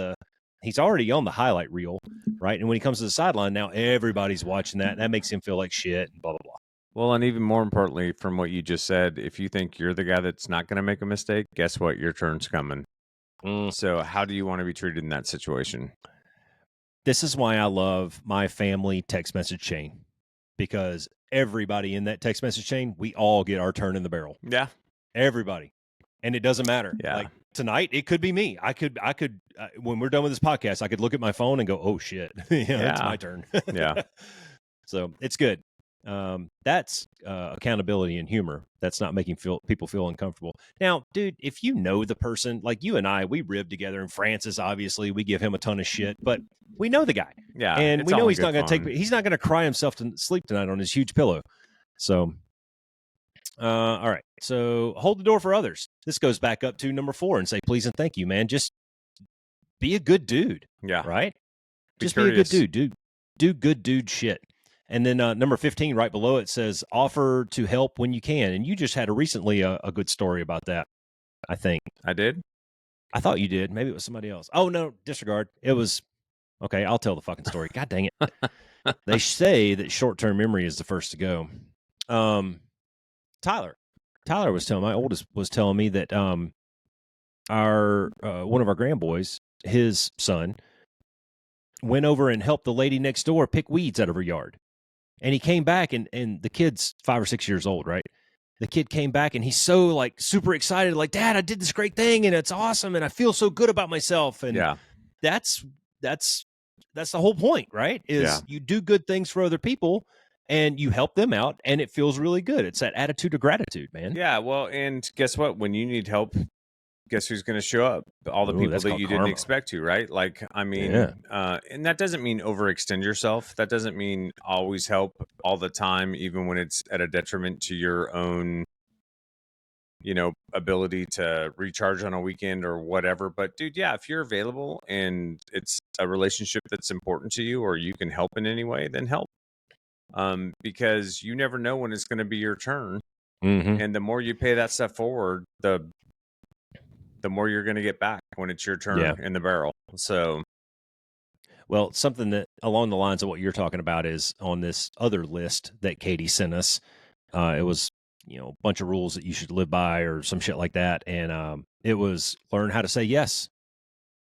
the highlight reel, right? And when he comes to the sideline, now everybody's watching that. And that makes him feel like shit and blah, blah, blah. Well, and even more importantly, from what you just said, if you think you're the guy that's not going to make a mistake, guess what? Your turn's coming. So how do you want to be treated in that situation? This is why I love my family text message chain. Because everybody in that text message chain, we all get our turn in the barrel. Yeah. Everybody. And it doesn't matter. Yeah. Like tonight, it could be me. I could when we're done with this podcast, I could look at my phone and go, oh shit. It's my turn. Yeah. So it's good. That's accountability and humor. That's not making people feel uncomfortable. Now, dude, if you know the person, like you and I, we rib together, and Francis, obviously, we give him a ton of shit, but we know the guy. Yeah. And we know he's not going to he's not going to cry himself to sleep tonight on his huge pillow. So, all right. So hold the door for others. This goes back up to number 4 and say, please and thank you, man. Just be a good dude. Yeah. Right. Just be a good dude. Do good dude shit. And then number 15, right below it says, offer to help when you can. And you just had recently a good story about that, I think. I did? I thought you did. Maybe it was somebody else. Oh, no, disregard. It was, okay, I'll tell the fucking story. God dang it. They say that short-term memory is the first to go. Tyler was telling, my oldest was telling me that our one of our grandboys, his son, went over and helped the lady next door pick weeds out of her yard. And he came back and the kid's 5 or 6 years old, right? The kid came back and he's so like super excited, like, Dad, I did this great thing and it's awesome and I feel so good about myself. And that's the whole point, right? Is you do good things for other people and you help them out and it feels really good. It's that attitude of gratitude, man. Yeah. Well, and guess what? When you need help, guess who's going to show up? All the people that you didn't expect to, right? Like, I mean, and that doesn't mean overextend yourself. That doesn't mean always help all the time, even when it's at a detriment to your own, ability to recharge on a weekend or whatever. But dude, yeah, if you're available and it's a relationship that's important to you or you can help in any way, then help. Because you never know when it's going to be your turn. Mm-hmm. And the more you pay that stuff forward, the more you're going to get back when it's your turn in the barrel. So, well, something that along the lines of what you're talking about is on this other list that Katie sent us. It was, a bunch of rules that you should live by or some shit like that. And it was learn how to say yes.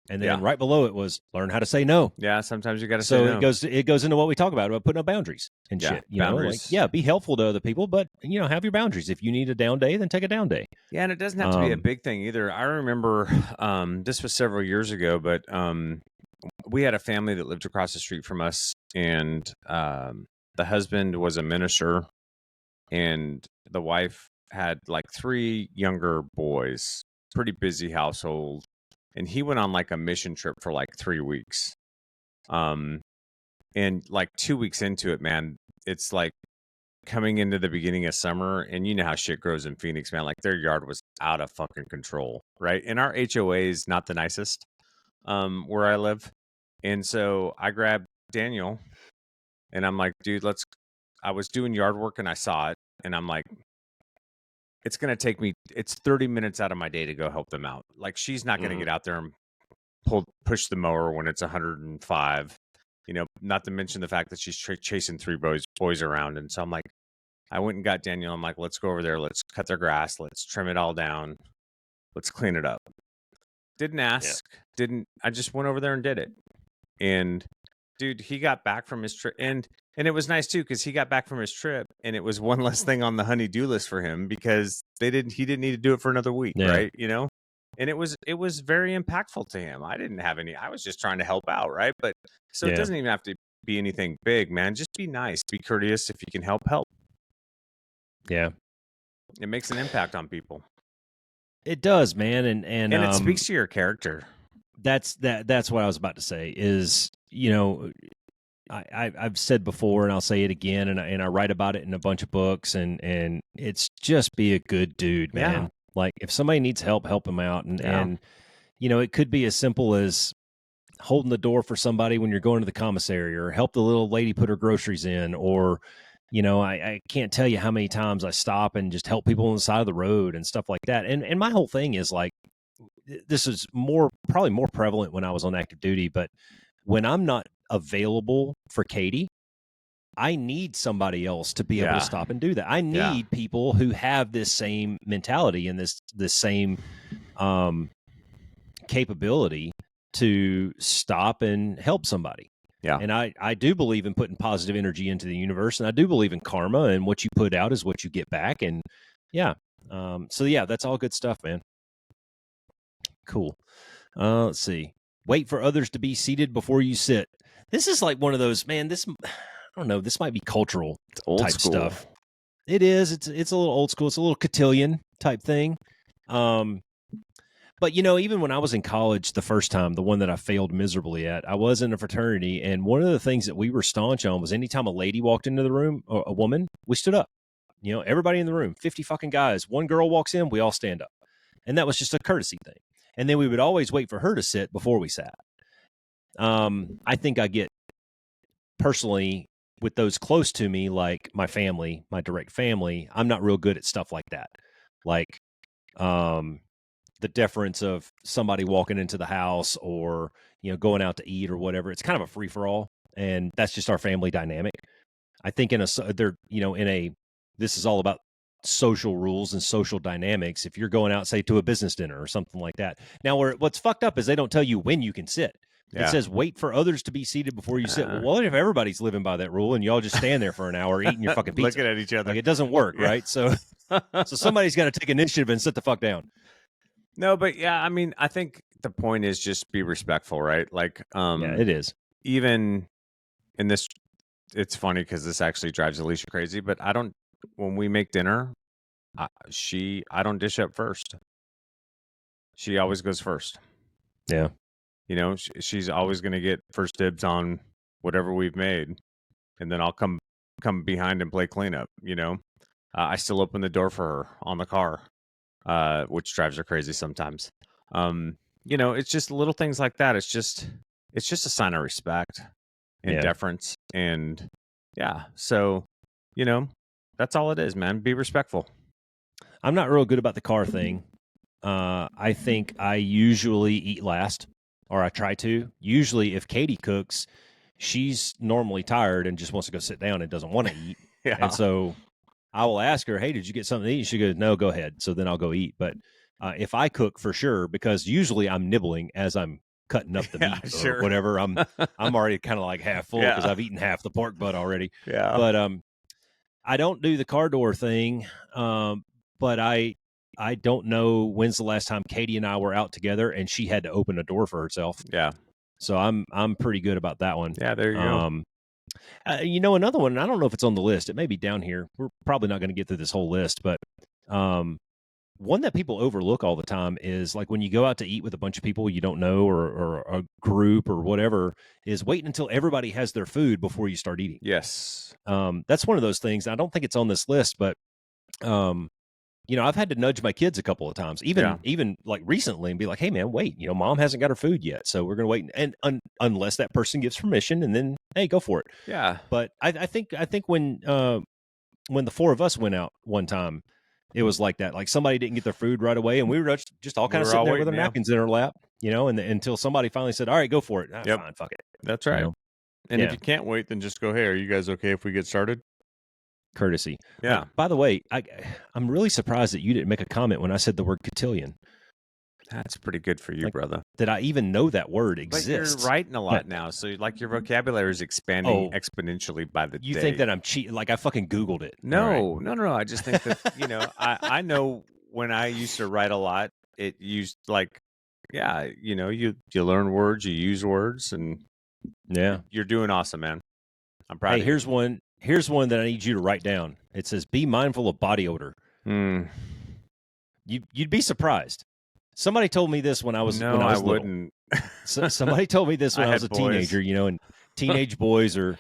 And then right below it was learn how to say no. Yeah, sometimes you got to say no. So it goes into what we talk about putting up boundaries and shit. Boundaries. Be helpful to other people, but have your boundaries. If you need a down day, then take a down day. Yeah, and it doesn't have to be a big thing either. I remember this was several years ago, but we had a family that lived across the street from us, and the husband was a minister, and the wife had like 3 younger boys. Pretty busy household. And he went on like a mission trip for like 3 weeks. And like 2 weeks into it, man, it's like coming into the beginning of summer, and you know how shit grows in Phoenix, man. Like their yard was out of fucking control, right? And our HOA is not the nicest where I live. And so I grabbed Daniel and I'm like, dude, I was doing yard work and I saw it. And I'm like, it's going to take me, it's 30 minutes out of my day to go help them out. Like she's not going to get out there and push the mower when it's 105, not to mention the fact that she's chasing 3 boys around. And so I'm like, I went and got Daniel. I'm like, let's go over there. Let's cut their grass. Let's trim it all down. Let's clean it up. Didn't ask, I just went over there and did it. And dude, he got back from his trip and And it was nice too because he got back from his trip, and it was one less thing on the honey-do list for him because he didn't need to do it for another week, Yeah. right? And it was very impactful to him. I didn't have any. I was just trying to help out, right? But so it Yeah. doesn't even have to be anything big, man. Just be nice, be courteous. If you can help, help. Yeah. It makes an impact on people, It does, man. And and it speaks to your character. that's what I was about to say is, I've said before, and I'll say it again, and I write about it in a bunch of books, and it's just be a good dude, Yeah, man. Like if somebody needs help, help them out, and yeah, it could be as simple as holding the door for somebody when you're going to the commissary, or help the little lady put her groceries in, or I can't tell you how many times I stop and just help people on the side of the road and stuff like that. And my whole thing is like, this is probably more prevalent when I was on active duty, but when I'm not available for Katie, I need somebody else to be able to yeah, stop and do that. I yeah, need people who have this same mentality and this same um, capability to stop and help somebody. yeah. And I do believe in putting positive energy into the universe, and I do believe in karma, and what you put out is what you get back. And yeah, so yeah, that's all good stuff, man. Cool. Let's see. Wait for others to be seated before you sit. This is like one of those, man. I don't know. This might be cultural It's old type school. stuff. It is. It's a little old school. It's a little cotillion type thing. But even when I was in college the first time, the one that I failed miserably at, I was in a fraternity, and one of the things that we were staunch on was anytime a lady walked into the room, or a woman, we stood up. Everybody in the room, 50 fucking guys. One girl walks in, we all stand up. And that was just a courtesy thing. And then we would always wait for her to sit before we sat. I think I get personally with those close to me, like my family, my direct family, I'm not real good at stuff like that. Like, the deference of somebody walking into the house, or going out to eat or whatever. It's kind of a free for all, and that's just our family dynamic. I think this is all about social rules and social dynamics. If you're going out, say, to a business dinner or something like that. Now, what's fucked up is they don't tell you when you can sit. It Yeah. says wait for others to be seated before you sit. Well, Uh, what if everybody's living by that rule and y'all just stand there for an hour eating your fucking pizza? Looking at each other. Like, it doesn't work, Yeah. right? So somebody's got to take initiative and sit the fuck down. No, but yeah, I mean, I think the point is just be respectful, right? Like, Yeah, it is. even in this, it's funny because this actually drives Alicia crazy. But when we make dinner, I don't dish up first. She always goes first. Yeah. She's always going to get first dibs on whatever we've made, and then I'll come behind and play cleanup. I still open the door for her on the car, which drives her crazy sometimes. It's just little things like that. It's just a sign of respect and Yeah. deference, and yeah. So, you know, that's all it is, man. Be respectful. I'm not real good about the car thing. I think I usually eat last, or I try to. Usually, if Katie cooks, she's normally tired and just wants to go sit down and doesn't want to eat. Yeah. And so I will ask her, "Hey, did you get something to eat?" She goes, "No, go ahead." So then I'll go eat. But if I cook, for sure, because usually I'm nibbling as I'm cutting up the Yeah, meat or sure. whatever. I'm already kind of like half full because Yeah. I've eaten half the pork butt already. Yeah. But I don't do the car door thing. But I don't know when's the last time Katie and I were out together and she had to open a door for herself. Yeah. So I'm pretty good about that one. Yeah. There you go. Another one, I don't know if it's on the list. It may be down here. We're probably not going to get through this whole list, but one that people overlook all the time is like when you go out to eat with a bunch of people you don't know, or a group or whatever, is waiting until everybody has their food before you start eating. Yes. That's one of those things. I don't think it's on this list, but I've had to nudge my kids a couple of times, even like recently, and be like, "Hey, man, wait! Mom hasn't got her food yet, so we're gonna wait." And unless that person gives permission, and then hey, go for it. Yeah. But I think when the four of us went out one time, it was like that. Like somebody didn't get their food right away, and we were just all kind of sitting there with our napkins in our lap, and until somebody finally said, "All right, go for it." Yep. Fine, fuck it. That's right. And Yeah. if you can't wait, then just go, "Hey, are you guys okay if we get started?" Courtesy. Yeah. By the way, I'm really surprised that you didn't make a comment when I said the word cotillion. That's pretty good for you, Like, brother. did I even know that word But you're exists? writing a But lot now, so like your vocabulary is expanding oh, exponentially by the you think day. that I'm cheating? Like I fucking Googled it. All right. No, no, no, no. I just think that, I know when I used to write a lot, it used like, yeah, you learn words, you use words, and Yeah. you're doing awesome, man. I'm proud Hey, of you. here's one. Here's one that I need you to write down. It says, "Be mindful of body odor." Mm, You'd be surprised. Somebody told me this when I was no, I little. wouldn't. So, somebody told me this I when I was had a boys. teenager. And teenage boys are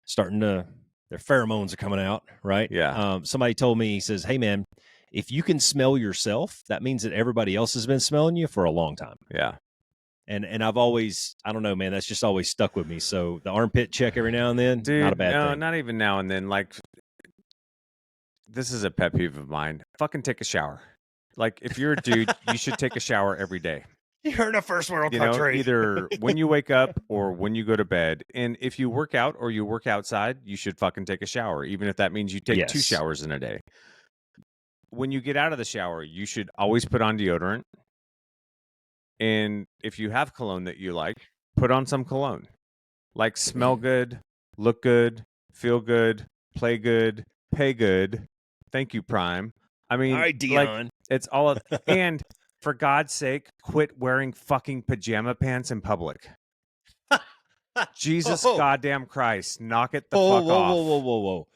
starting to their pheromones are coming out, right? Yeah, Somebody told me, he says, "Hey, man, if you can smell yourself, that means that everybody else has been smelling you for a long time." yeah. And I've always, I don't know, man, that's just always stuck with me. So the armpit check every now and then, not a Dude, bad no, thing. not even now and then. Like, this is a pet peeve of mine. Fucking take a shower. Like, if you're a dude, you should take a shower every day. You're in a first world country. Either when you wake up or when you go to bed. And if you work out or you work outside, you should fucking take a shower, even if that means you take 2 Yes. showers in a day. When you get out of the shower, you should always put on deodorant. And if you have cologne that you like, put on some cologne. Like, smell good, look good, feel good, play good, pay good. Thank you, Prime. I All mean, right, like, Dion. it's all of, and for God's sake, quit wearing fucking pajama pants in public. Jesus Oh, goddamn Christ, knock it the whoa, fuck whoa, whoa, whoa, off. whoa, whoa.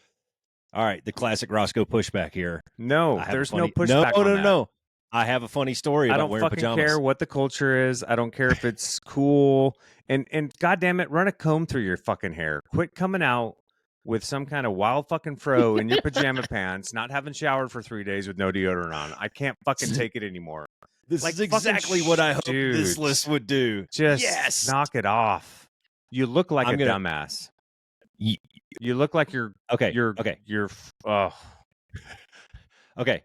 All right, the classic Roscoe pushback here. No, I have a there's no funny no, pushback no, on no, that. no. I have a funny story I about don't wearing fucking care pajamas. what the culture is. I don't care if it's cool. And goddamn it, run a comb through your fucking hair. Quit coming out with some kind of wild fucking fro in your pajama pants, not having showered for 3 days with no deodorant on. I can't fucking take it anymore. This Like, is fucking exactly what I hoped this dudes, list would do. just Yes. knock it off. You look like I'm a gonna. dumbass. y- You look like you're Okay. you're Okay. you're. Oh, Okay.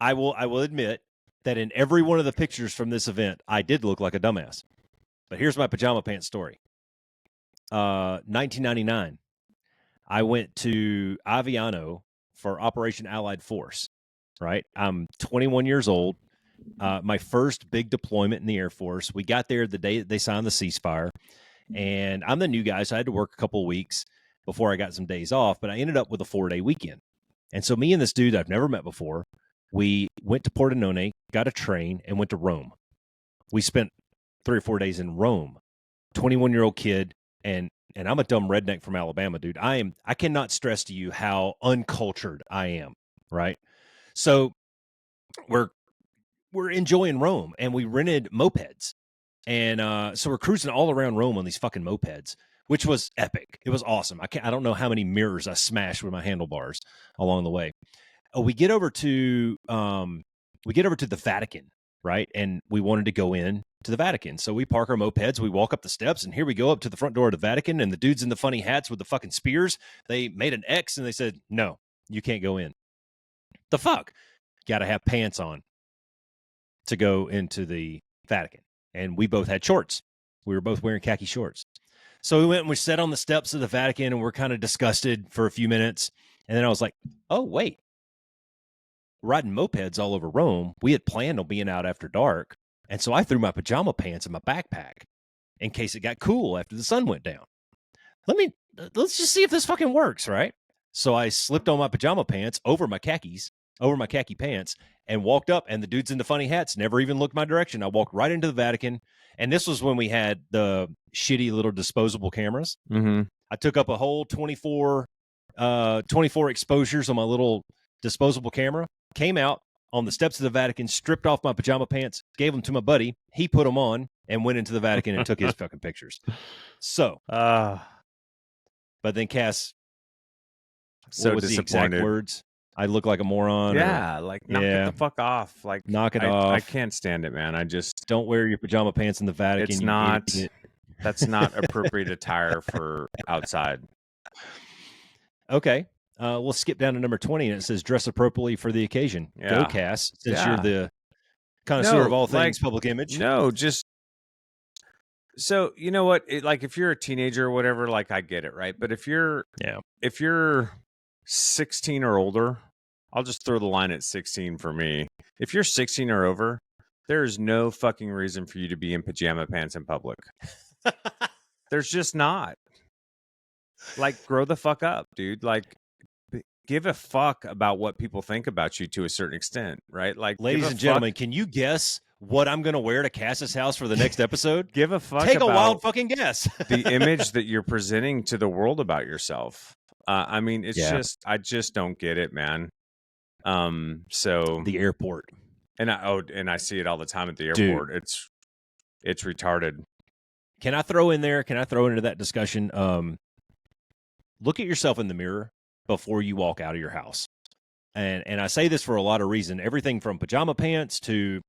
I will admit that in every one of the pictures from this event, I did look like a dumbass. But here's my pajama pants story. 1999. I went to Aviano for Operation Allied Force. Right. I'm 21 years old. My first big deployment in the Air Force. We got there the day that they signed the ceasefire, and I'm the new guy, so I had to work a couple of weeks before I got some days off. But I ended up with a 4-day weekend, and so me and this dude I've never met before, we went to Pordenone, got a train, and went to Rome. We spent 3 or 4 days in Rome. 21-year-old kid, and I'm a dumb redneck from Alabama, dude. I cannot stress to you how uncultured I am. Right, so we're enjoying Rome, and we rented mopeds, and so we're cruising all around Rome on these fucking mopeds, which was epic. It was awesome. I don't know how many mirrors I smashed with my handlebars along the way. We get over to the Vatican, right? And we wanted to go in to the Vatican, so we park our mopeds. We walk up the steps, and here we go up to the front door of the Vatican. And the dudes in the funny hats with the fucking spears, they made an X, and they said, "No, you can't go in." The fuck? Got to have pants on to go into the Vatican. And we both had shorts. We were both wearing khaki shorts. So we went and we sat on the steps of the Vatican, and we're kind of disgusted for a few minutes. And then I was like, oh, wait, riding mopeds all over Rome. We had planned on being out after dark. And so I threw my pajama pants in my backpack in case it got cool after the sun went down. Let's just see if this fucking works, right? So I slipped on my pajama pants over my khaki pants, and walked up, and the dudes in the funny hats never even looked my direction. I walked right into the Vatican, and this was when we had the shitty little disposable cameras. mm-hmm. I took up a whole 24 exposures on my little disposable camera, came out on the steps of the Vatican, stripped off my pajama pants, gave them to my buddy. He put them on and went into the Vatican and took his fucking pictures. So, but then Cass, what So was the exact disappointed. words? I look like a moron. Yeah, like, knock it Yeah, the fuck off. Like, knock it I off. can't stand it, man. Don't wear your pajama pants in the Vatican, It's you not. idiot. That's not appropriate attire for outside. Okay. We'll skip down to number 20, and it says dress appropriately for the occasion. Go, Yeah. Cass, since you're Yeah. the connoisseur of No, all like, things public image. no, just so you know what? Like, if you're a teenager or whatever, like, I get it, right? But Yeah. if you're 16 or older, I'll just throw the line at 16 for me. If you're 16 or over, There's no fucking reason for you to be in pajama pants in public. There's just not. Like, grow the fuck up, dude. Like, give a fuck about what people think about you to a certain extent, right? Like, Ladies and gentlemen, can you guess what I'm going to wear to Cass's house for the next episode? give a fuck Take a about wild fucking guess. the image that you're presenting to the world about yourself. I mean, it's just, I just don't get it, man. So the airport, and I see it all the time at the airport. Dude. It's retarded. Can I throw into that discussion? Look at yourself in the mirror before you walk out of your house. And I say this for a lot of reasons. Everything from pajama pants to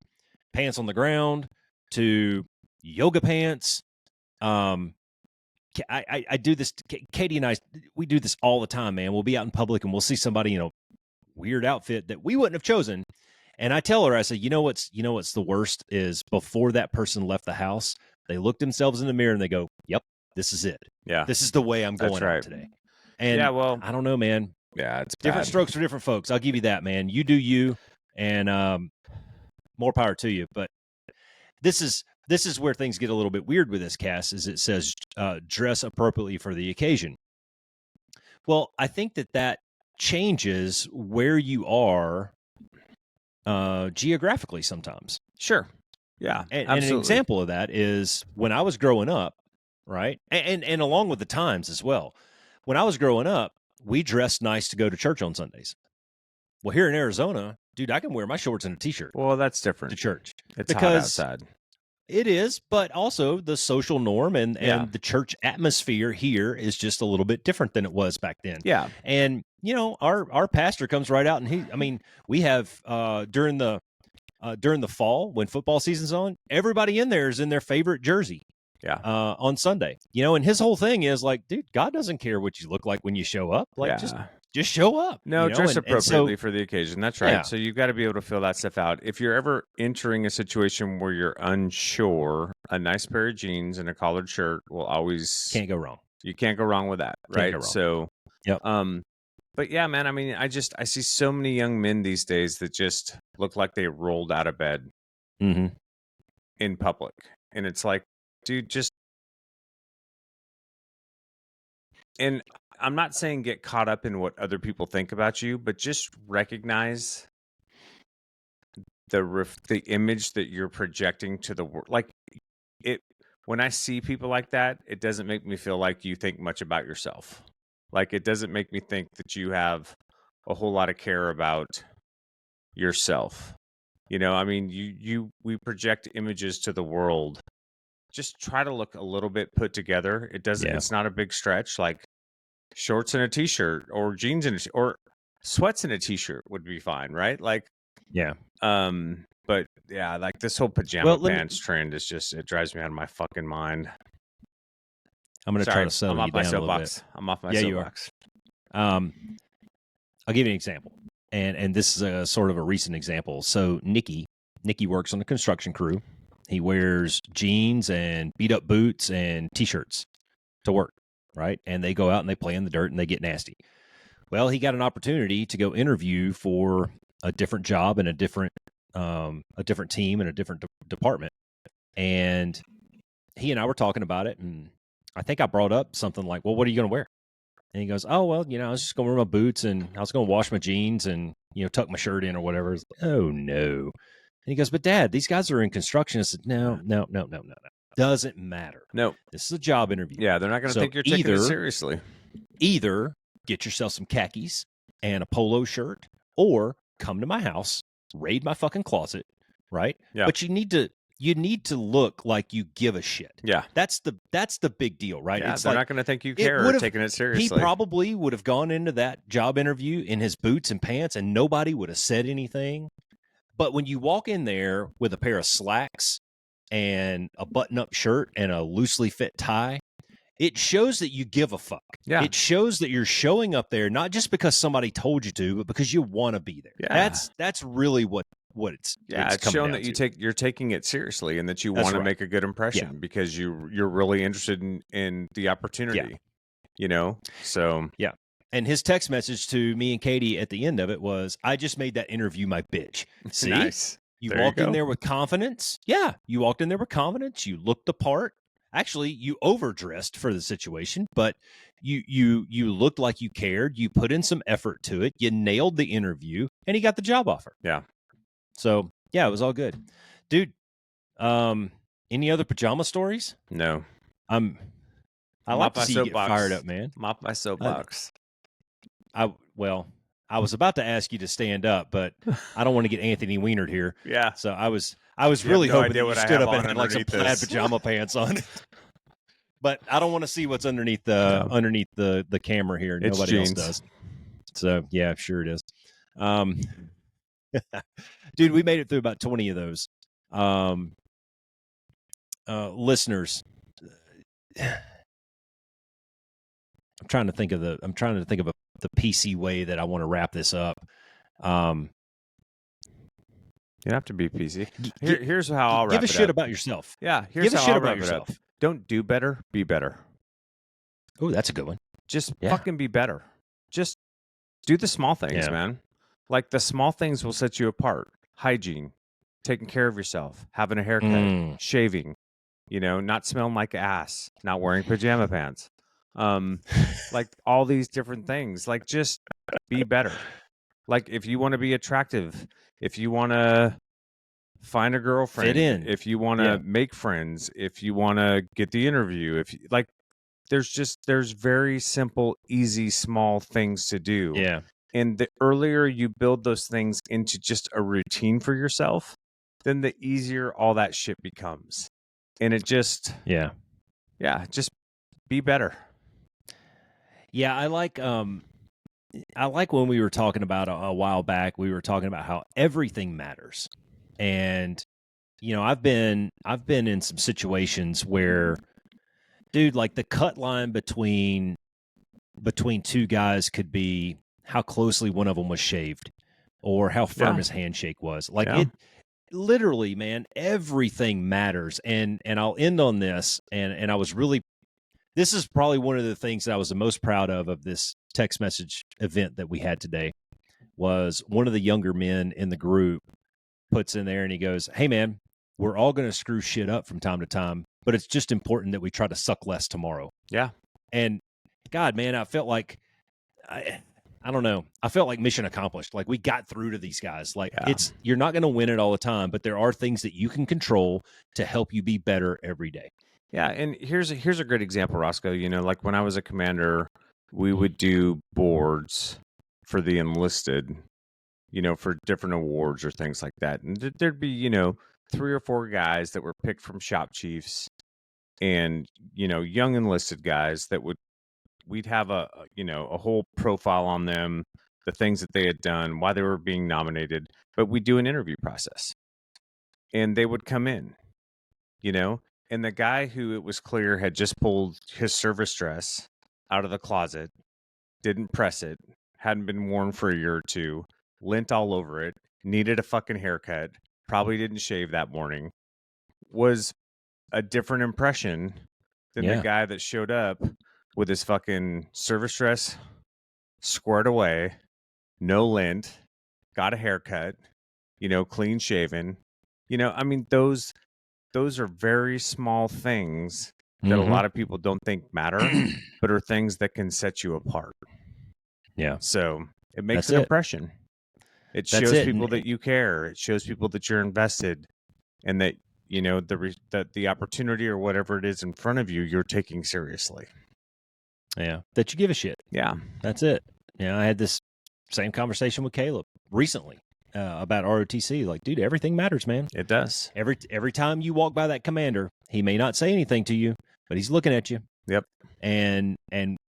pants on the ground to yoga pants. I do this. Katie and I, we do this all the time, man. We'll be out in public and we'll see somebody, weird outfit that we wouldn't have chosen. And I tell her, I say, you know what's the worst is before that person left the house, they look themselves in the mirror and they go, yep, this is it. Yeah. This is the way I'm going out today. And yeah, well, I don't know, man. Yeah, it's different bad. strokes for different folks. I'll give you that, man. You do you, and more power to you. But this is where things get a little bit weird with this cast, is it says dress appropriately for the occasion. Well, I think that changes where you are geographically sometimes. Sure. Yeah. And an example of that is when I was growing up, right? And along with the times as well. When I was growing up, we dressed nice to go to church on Sundays. Well, here in Arizona, dude, I can wear my shorts and a t-shirt. Well, that's different to church. It's hot outside. It is, but also the social norm and the church atmosphere here is just a little bit different than it was back then. Yeah. And, our pastor comes right out and we have during the fall when football season's on, everybody in there is in their favorite jersey. Yeah. On Sunday, and his whole thing is like, dude, God doesn't care what you look like when you show up. Like, just show up. No, dress appropriately for the occasion. That's right. Yeah. So you've got to be able to fill that stuff out. If you're ever entering a situation where you're unsure, a nice pair of jeans and a collared shirt will always can't go wrong. You can't go wrong with that, right? So, yep. But yeah, man. I mean, I see so many young men these days that just look like they rolled out of bed in public, and it's like, dude, and I'm not saying get caught up in what other people think about you, but just recognize the image that you're projecting to the world. Like when I see people like that, it doesn't make me feel like you think much about yourself. Like, it doesn't make me think that you have a whole lot of care about yourself. I mean, we project images to the world. Just try to look a little bit put together. It's not a big stretch. Like shorts and a t-shirt or jeans or sweats and a t-shirt would be fine. Right. Like, yeah. But yeah, like this whole pajama pants trend is it drives me out of my fucking mind. I'm going to try to settle you down a little bit. I'm off my soapbox. I'll give you an example. And this is a sort of a recent example. So Nicky works on the construction crew. He wears jeans and beat up boots and t-shirts to work, right? And they go out and they play in the dirt and they get nasty. Well, he got an opportunity to go interview for a different job and a different team and a different department. And he and I were talking about it, and I think I brought up something like, well, what are you going to wear? And he goes, oh, well, I was just going to wear my boots and I was going to wash my jeans and, tuck my shirt in or whatever. Like, oh, no. And he goes, but Dad, these guys are in construction. I said, no. Doesn't matter. No. This is a job interview. Yeah, they're not going to think you're taking it seriously. Either get yourself some khakis and a polo shirt or come to my house, raid my fucking closet, right? Yeah. But you need to look like you give a shit. Yeah. That's the big deal, right? Yeah, it's they're not going to think you care or taking it seriously. He probably would have gone into that job interview in his boots and pants and nobody would have said anything. But when you walk in there with a pair of slacks and a button-up shirt and a loosely fit tie, it shows that you give a fuck. Yeah. It shows that you're showing up there not just because somebody told you to, but because you want to be there. Yeah. That's really what it's. Yeah, it's showing that you're taking it seriously and that you want to make a good impression because you're really interested in the opportunity. So yeah. And his text message to me and Katie at the end of it was, I just made that interview my bitch. See? Nice. You There you walked in go. there with confidence. Yeah, you walked in there with confidence. You looked the part. Actually, you overdressed for the situation, but you looked like you cared. You put in some effort to it. You nailed the interview, and he got the job offer. Yeah. So yeah, it was all good, dude. Any other pajama stories? No. I like Mop to my see you get fired soapbox. up, man. Mop my soapbox. Well, I was about to ask you to stand up, but I don't want to get Anthony Wienered here. Yeah. So I was You have really no hoping idea that you what I stood have up and on had like some underneath plaid this. pajama pants on. But I don't want to see what's underneath No. the camera here. It's Nobody else jeans. does. So yeah, sure it is. Dude, we made it through about 20 of those. Listeners, I'm trying to think of the PC way that I want to wrap this up. You don't have to be PC. Here's how I'll wrap give a it shit up. about yourself. Yeah, here's Give a how shit I'll about wrap it yourself. up. Don't do better, be better. Oh, that's a good one. Just Yeah. fucking be better. Just do the small things, Yeah. man. Like the small things will set you apart. Hygiene, taking care of yourself, having a haircut, shaving, not smelling like ass, not wearing pajama pants. Like all these different things. Like just be better. Like if you want to be attractive, if you want to find a girlfriend, Fit in. if you want to Yeah. make friends, if you want to get the interview, if you, like there's very simple, easy, small things to do. Yeah. And the earlier you build those things into just a routine for yourself, then the easier all that shit becomes. And it just just be better. Yeah, I like when we were talking about a while back, we were talking about how everything matters. And I've been in some situations where, dude, like the cut line between two guys could be how closely one of them was shaved or how firm his handshake was. Like it literally, man, everything matters. And I'll end on this. And I was really, this is probably one of the things that I was the most proud of this text message event that we had today. Was one of the younger men in the group puts in there and he goes, "Hey man, we're all going to screw shit up from time to time, but it's just important that we try to suck less tomorrow." Yeah. And God, man, I felt like, I don't know. I felt like mission accomplished. Like we got through to these guys. Like you're not going to win it all the time, but there are things that you can control to help you be better every day. Yeah. And here's a great example, Roscoe. Like when I was a commander, we would do boards for the enlisted, for different awards or things like that. And there'd be, 3 or 4 guys that were picked from shop chiefs and, young enlisted guys that we'd have a whole profile on them, the things that they had done, why they were being nominated, but we do an interview process and they would come in, and the guy who it was clear had just pulled his service dress out of the closet, didn't press it, hadn't been worn for a year or two, lint all over it, needed a fucking haircut, probably didn't shave that morning, was a different impression than the guy that showed up with his fucking service dress squared away, no lint, got a haircut, clean shaven. I mean, those are very small things that a lot of people don't think matter, but are things that can set you apart. Yeah. So it makes an impression. It shows people that you care. It shows people that you're invested and that, the opportunity or whatever it is in front of you, you're taking seriously. Yeah. That you give a shit. Yeah. That's it. I had this same conversation with Caleb recently about ROTC. Like, dude, everything matters, man. It does. Every time you walk by that commander, he may not say anything to you, but he's looking at you. Yep. And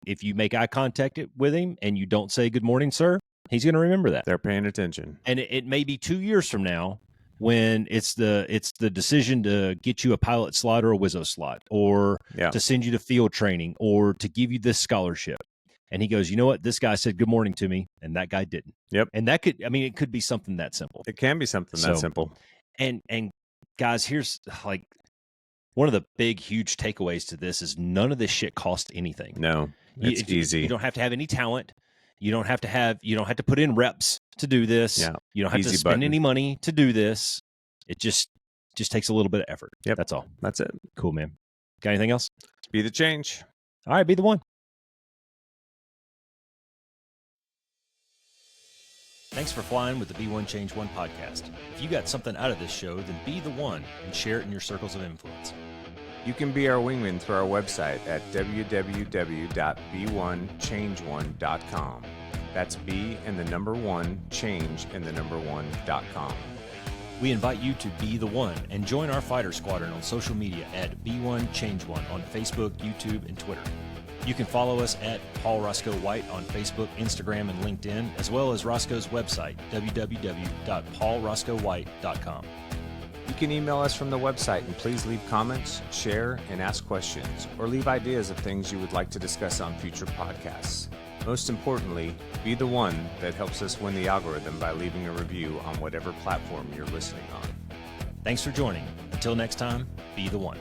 if you make eye contact with him and you don't say good morning, sir, he's going to remember that. They're paying attention. And it may be 2 years from now when it's the decision to get you a pilot slot or a Wizzo slot, or to send you to field training, or to give you this scholarship. And he goes, you know what? This guy said good morning to me, and that guy didn't. Yep. And that could, it could be something that simple. It can be something that simple. And guys, here's like one of the big, huge takeaways to this is none of this shit costs anything. No, it's easy. You don't have to have any talent. You don't have to put in reps to do this. Yeah. You don't have to spend any money to do this. It just takes a little bit of effort. Yep. That's all. That's it. Cool, man. Got anything else? Be the change. All right, be the one. Thanks for flying with the Be One Change One podcast. If you got something out of this show, then be the one and share it in your circles of influence. You can be our wingman through our website at www.be1change1.com. That's be and the number one, change and the number one.com. We invite you to be the one and join our fighter squadron on social media at Be One Change One on Facebook, YouTube, and Twitter. You can follow us at Paul Roscoe White on Facebook, Instagram, and LinkedIn, as well as Roscoe's website, www.paulroscoewhite.com. You can email us from the website and please leave comments, share, and ask questions, or leave ideas of things you would like to discuss on future podcasts. Most importantly, be the one that helps us win the algorithm by leaving a review on whatever platform you're listening on. Thanks for joining. Until next time, be the one.